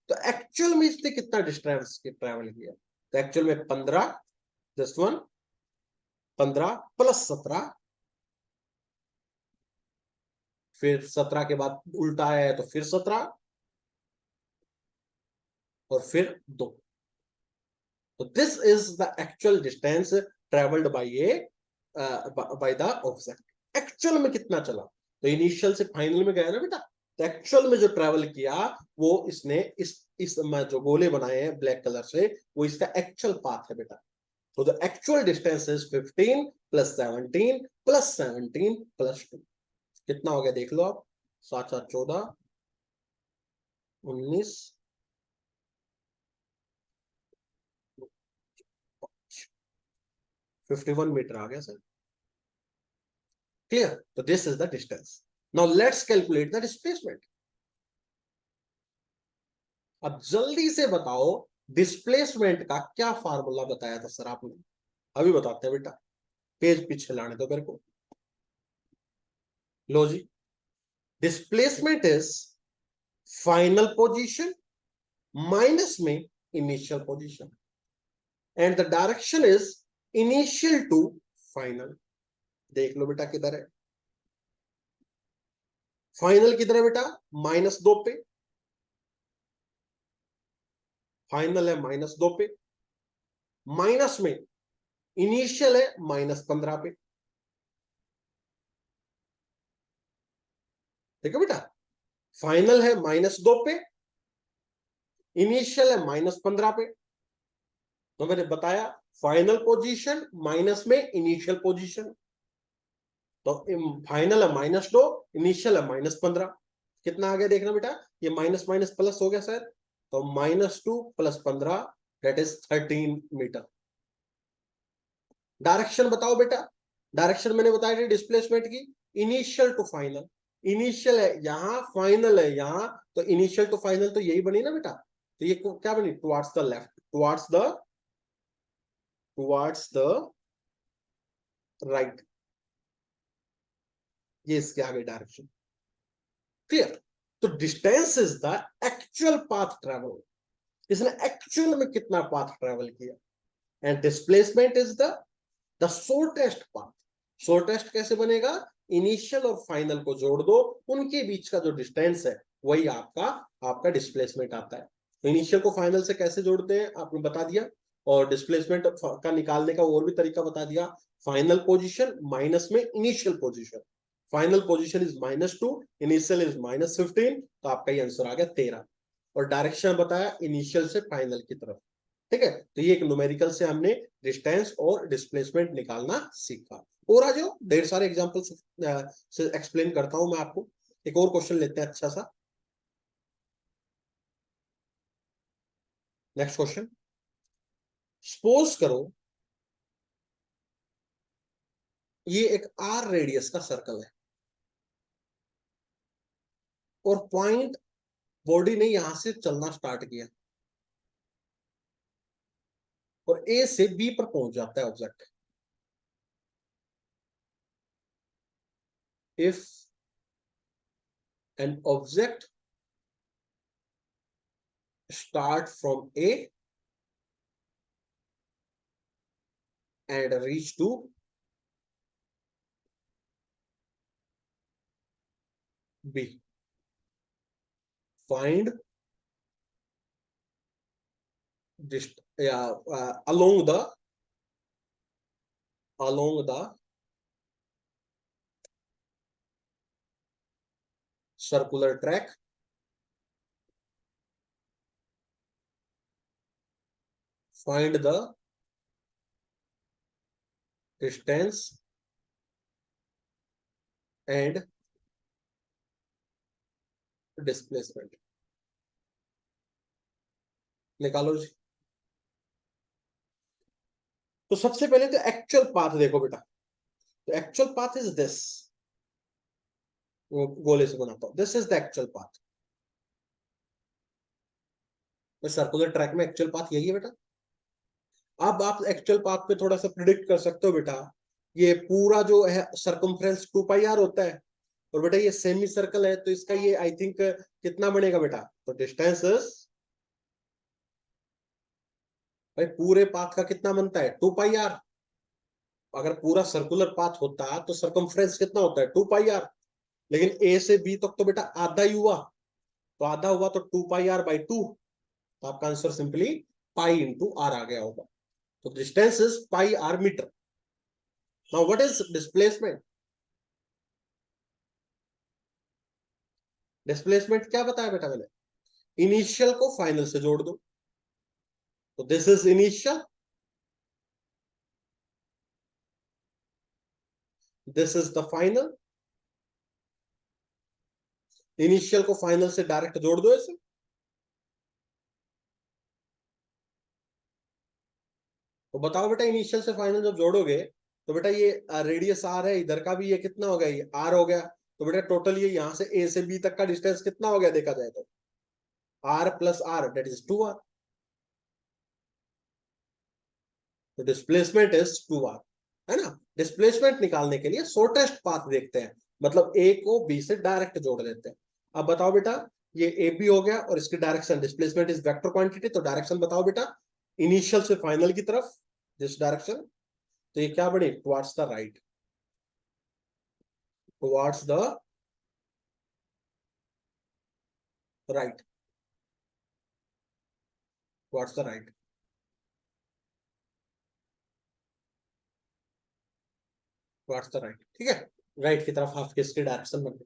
तो एक्चुअल में इसने कितना डिस्टेंस ट्रेवल किया, तो एक्चुअल में 15 जस्ट वन, 15 + 17, फिर 17 के बाद उल्टा आया है तो फिर 17, और फिर 2, तो this is the actual distance travelled by A by the object. Actual में कितना चला, तो इनिशियल से फाइनल में गया ना बेटा, तो एक्चुअल में जो ट्रेवल किया वो इसने इस जो गोले बनाए हैं ब्लैक कलर से, वो इसका एक्चुअल पाथ है बेटा। So the actual distance is 15 + 17 + 17 + 2, कितना हो गया देख लो आप, 7 7 14 19 51 मीटर आ गया सर, क्लियर। तो this is the distance. Now let's calculate the displacement. अब जल्दी से बताओ डिस्प्लेसमेंट का क्या फार्मूला बताया था सर आपने, अभी बताते हैं बेटा, पेज पीछे लाने दो मेरे को। लो जी, displacement is final position minus में initial position, and the direction is initial to final. देख लो बेटा किधर है, फाइनल किधर है बेटा -2 पे, फाइनल है -2 पे, माइनस में इनिशियल है -15 पे, ठीक है बेटा, फाइनल है -2 पे, इनिशियल है -15 पे। तो मैंने बताया फाइनल पोजीशन माइनस में इनिशियल पोजीशन, तो फाइनल है -2, इनिशियल है -15, कितना आ गया देखना बेटा, ये माइनस माइनस प्लस हो गया सर, तो -2 + 15 दैट इज 13 मीटर। डायरेक्शन बताओ बेटा, डायरेक्शन मैंने बताया थी डिस्प्लेसमेंट की, इनिशियल टू फाइनल, इनिशियल है यहां, फाइनल है यहां, तो इनिशियल टू फाइनल तो यही बनी ना बेटा, तो ये क्या बनी, towards the left, towards the right, ये इसके आगे डायरेक्शन, क्लियर। तो distance is the actual path travel, इसने एक्चुअल में कितना पाथ ट्रेवल किया, and displacement is the shortest path. Shortest कैसे बनेगा, इनिशियल और फाइनल को जोड़ दो, उनके बीच का जो डिस्टेंस है वही आपका आपका डिस्प्लेसमेंट आता है। तो इनिशियल को फाइनल से कैसे जोड़ते हैं आपने बता दिया, और डिस्प्लेसमेंट का निकालने का और भी तरीका बता दिया, फाइनल पोजीशन माइनस में initial position, final position is -2, initial is -15, तो आपका ये आंसर आ गया 13। और डायरेक्शन बताया इनिशियल से फाइनल की तरफ। ठीक है, तो ये एक न्यूमेरिकल से हमने डिस्टेंस और डिस्प्लेसमेंट निकालना सीखा। और आ जाओ, ढेर सारे एग्जांपल से एक्सप्लेन करता हूं मैं आपको। एक और क्वेश्चन लेते हैं अच्छा सा। नेक्स्ट क्वेश्चन, सपोज करो ये एक आर रेडियस का सर्कल है और पॉइंट बॉडी ने यहां से चलना स्टार्ट किया और ए से बी पर पहुंच जाता है object. If an object start from A and reach to B, find along the circular track, find the distance and displacement। निकालो जी। तो सबसे पहले तो एक्चुअल पाथ देखो बेटा, तो एक्चुअल पाथ इज दिस, गोले से बनाता हूं, this is the actual path. Circular track में एक्चुअल पाथ यही है बेटा। अब आप एक्चुअल पाथ पे थोड़ा सा प्रिडिक्ट कर सकते हो बेटा, ये पूरा जो है सरकमफ्रेंस 2πr होता है, और बेटा ये सेमी सर्कल है तो इसका ये आई थिंक कितना बनेगा बेटा, तो डिस्टेंस भाई पूरे पाथ का कितना बनता है 2πr। अगर पूरा सर्कुलर पाथ होता तो सरकमफ्रेंस कितना होता है 2πr, लेकिन ए से बी तक तो बेटा आधा ही हुआ, तो आधा हुआ तो 2πr/2, तो आपका answer simply pi into r आ गया होगा। तो distance is pi r metre. Now what is displacement? Displacement क्या बताया बेटा मैंने, इनिशियल को फाइनल से जोड़ दो, तो this is initial, this is the final, initial को फाइनल से डायरेक्ट जोड़ दो ऐसे। तो बताओ बेटा इनिशियल से फाइनल जब जोड़ोगे तो बेटा ये रेडियस आर है, इधर का भी ये कितना हो गया, ये आर हो गया, तो बेटा टोटल ये यहां से ए से बी तक का डिस्टेंस कितना हो गया देखा जाए तो R plus R that is 2r। तो डिस्प्लेसमेंट इज 2r, है ना। डिस्प्लेसमेंट निकालने के लिए शॉर्टेस्ट पाथ देखते हैं, मतलब ए को बी से डायरेक्ट जोड़ देते हैं। अब बताओ बेटा ये ए बी हो गया और इसकी direction, displacement is vector quantity, तो डायरेक्शन बताओ बेटा इनिशियल से फाइनल की तरफ, दिस डायरेक्शन, तो ये क्या बने towards the right, towards the right, towards the right, towards the right, ठीक है, राइट की तरफ आपके इसकी डायरेक्शन बन गई।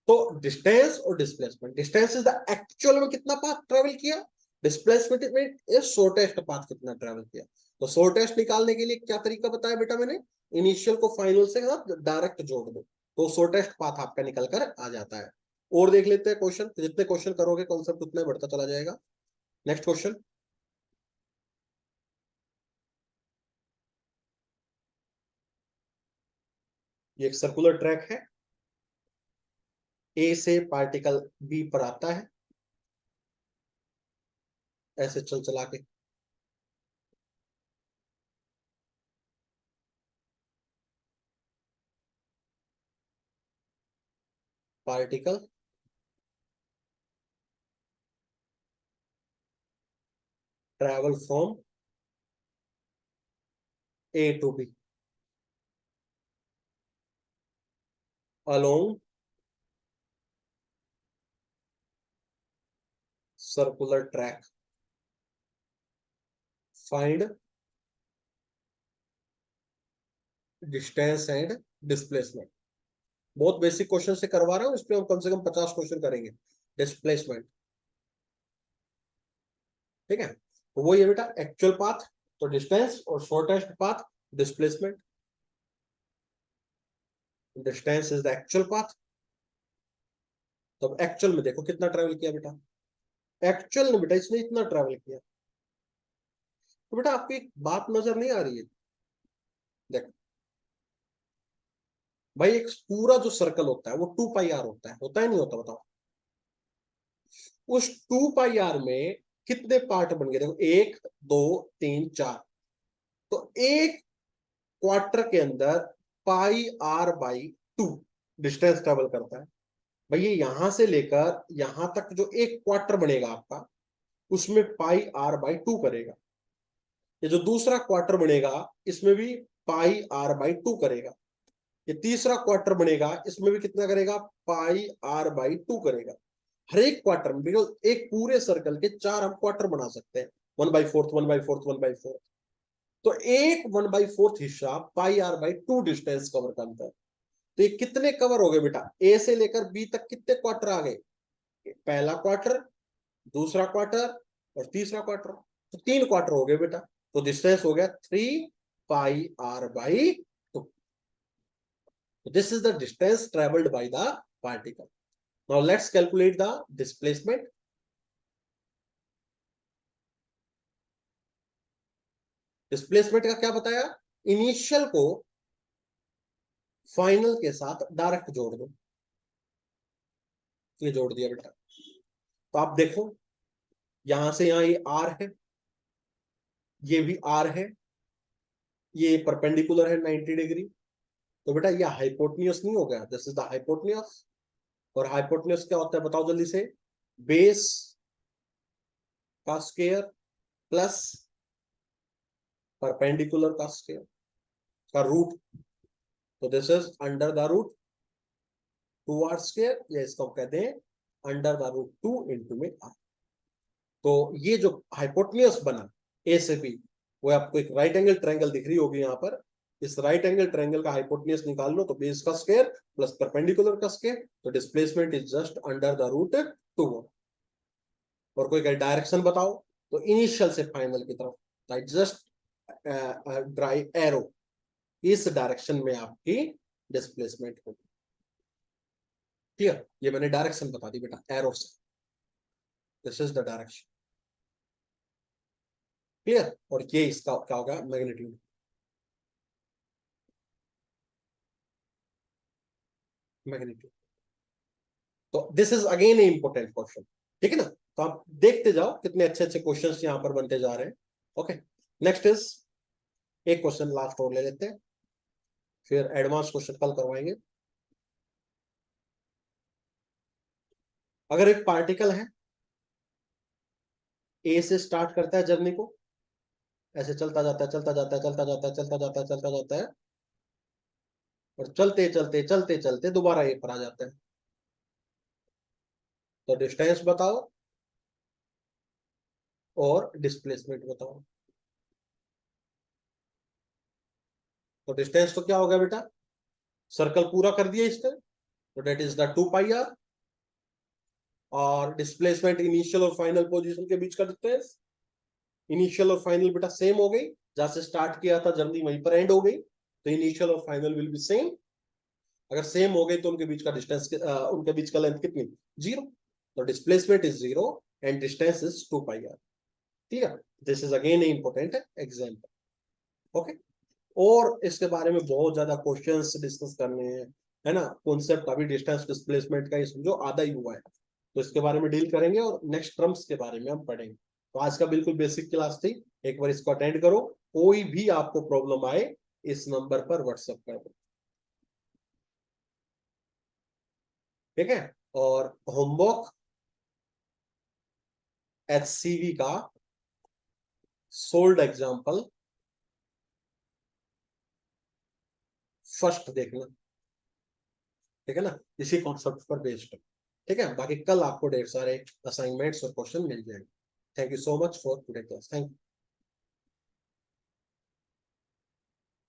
तो डिस्टेंस और displacement, distance is the actual में कितना पाथ ट्रेवल किया, डिस्प्लेसमेंट इज शॉर्टेस्ट पाथ कितना ट्रेवल किया। तो शॉर्टेस्ट निकालने के लिए क्या तरीका बताया बेटा मैंने, इनिशियल को फाइनल से डायरेक्ट जोड़ दो, तो शॉर्टेस्ट पाथ आपका निकल कर आ जाता है। और देख लेते हैं क्वेश्चन, जितने क्वेश्चन करोगे कॉन्सेप्ट उतना बढ़ता चला जाएगा। नेक्स्ट क्वेश्चन, ये एक सर्कुलर ट्रैक है, ए से पार्टिकल बी पर आता है ऐसे चल चला के, particle travel from A to B along circular track find distance and displacement. बहुत बेसिक क्वेश्चन से करवा रहा हूं, इस पे हम कम से कम 50 क्वेश्चन करेंगे। डिस्प्लेसमेंट, ठीक है। तो वो ये बेटा एक्चुअल पाथ तो डिस्टेंस, और shortest path displacement. Distance is the actual path. तो एक्चुअल में देखो कितना ट्रेवल किया बेटा, एक्चुअल में बेटा इसने इतना ट्रेवल किया। तो बेटा आपको एक बात नजर नहीं आ रही है, देखो भाई एक पूरा जो सर्कल होता है वो 2 पाई आर होता है नहीं होता, बताओ। उस 2 पाई आर में कितने पार्ट बन गए, देखो 1 2 3 4। तो एक क्वार्टर के अंदर पाई r/2 डिस्टेंस ट्रेवल करता है। भाई ये यहां से लेकर यहां तक जो एक क्वार्टर बनेगा आपका, उसमें पाई r/2 करेगा। ये जो दूसरा क्वार्टर बनेगा इसमें भी पाई r/2 करेगा। ये तीसरा क्वार्टर बनेगा इसमें भी कितना करेगा, पाई r/2 करेगा। हर एक क्वार्टर में, एक पूरे सर्कल के 4 हम क्वार्टर बना सकते हैं, 1/4 1/4 1/4। तो एक 1/4 हिस्सा पाई r/2 डिस्टेंस कवर करता है। तो ये कितने कवर हो गए बेटा, ए से लेकर बी तक कितने क्वार्टर आ गए, पहला क्वार्टर, दूसरा क्वार्टर और तीसरा क्वार्टर। तो 3 क्वार्टर हो गए बेटा। तो डिस्टेंस हो गया 3 पाई r/2। This is the distance travelled by the particle. Now let's calculate the displacement. Displacement का क्या बताया, इनिशियल को फाइनल के साथ डायरेक्ट जोड़ दो। ये जोड़ दिया बेटा। तो आप देखो यहां से यहां ये आर है, ये भी आर है, ये परपेंडिकुलर है 90 डिग्री। तो बेटा ये हाइपोटेन्यूस नहीं हो गया, दिस इज द हाइपोटेन्यूस। और हाइपोटेन्यूस क्या होता है बताओ जल्दी से, बेस का स्क्वायर प्लस परपेंडिकुलर का स्क्वायर का रूट। तो this is under the root 2r square, या इसको कहते हैं अंडर द रूट 2 इंटू में r। तो ये जो हाइपोटेन्यूस बना ए से बी, वो आपको एक राइट एंगल ट्रायंगल दिख रही होगी यहाँ पर। इस राइट एंगल ट्रायंगल का हाइपोटेन्यूस निकाल लो, तो बेस का स्क्वायर प्लस परपेंडिकुलर का स्क्वायर। तो displacement is just under the root 2। और कोई डायरेक्शन बताओ, तो इनिशियल से फाइनल की तरफ जस्ट ड्राई एरो, इस डायरेक्शन में आपकी डिस्प्लेसमेंट होगी। क्लियर, ये मैंने डायरेक्शन बता दी बेटा एरो से, this is the direction. Clear, और ये इसका क्या होगा, मैग्नीट्यूड। मैग्नीट्यूड। तो this is again A important question, ठीक है ना। तो आप देखते जाओ कितने अच्छे अच्छे क्वेश्चंस यहां पर बनते जा रहे हैं। ओके, नेक्स्ट इज, एक क्वेश्चन लास्ट और ले लेते हैं, फिर एडवांस क्वेश्चन कल करवाएंगे। अगर एक पार्टिकल है, ए से स्टार्ट करता है जर्नी को, ऐसे चलता जाता है चलता जाता है चलता जाता है चलता जाता है चलता जाता है, और चलते चलते चलते चलते दोबारा ए पर आ जाता है। तो डिस्टेंस बताओ और डिस्प्लेसमेंट बताओ। तो डिस्टेंस तो क्या होगा बेटा, सर्कल पूरा कर दिया इसने, तो that is the 2 pi r। और डिस्प्लेसमेंट इनिशियल और फाइनल पोजीशन के बीच का डिस्टेंस, इनिशियल और फाइनल बेटा सेम हो गई, जहां से स्टार्ट किया था जर्नी वहीं पर एंड हो गई। तो इनिशियल और फाइनल विल बी सेम। अगर सेम हो गई तो उनके बीच का डिस्टेंस, उनके बीच का लेंथ कितनी, 0। तो displacement is 0 and distance is 2 pi r। Clear, this is again important example. Okay, और इसके बारे में बहुत ज्यादा क्वेश्चंस डिस्कस करने हैं, है ना। कॉन्सेप्ट अभी डिस्टेंस डिस्प्लेसमेंट का ये समझो आधा ही हुआ है, तो इसके बारे में डील करेंगे और नेक्स्ट टर्म्स के बारे में हम पढ़ेंगे। तो आज का बिल्कुल बेसिक क्लास थी, एक बार इसको अटेंड करो। कोई भी आपको प्रॉब्लम आए इस नंबर पर व्हाट्सएप कर दो, ठीक है। और होमवर्क HCV का सोल्ड एग्जाम्पल फर्स्ट देखना, ठीक है ना, इसी कॉन्सेप्ट पर बेस्ड, ठीक है। बाकी कल आपको ढेर सारे असाइनमेंट्स और क्वेश्चन मिल जाएंगे। Thank you so much for today class, thank you.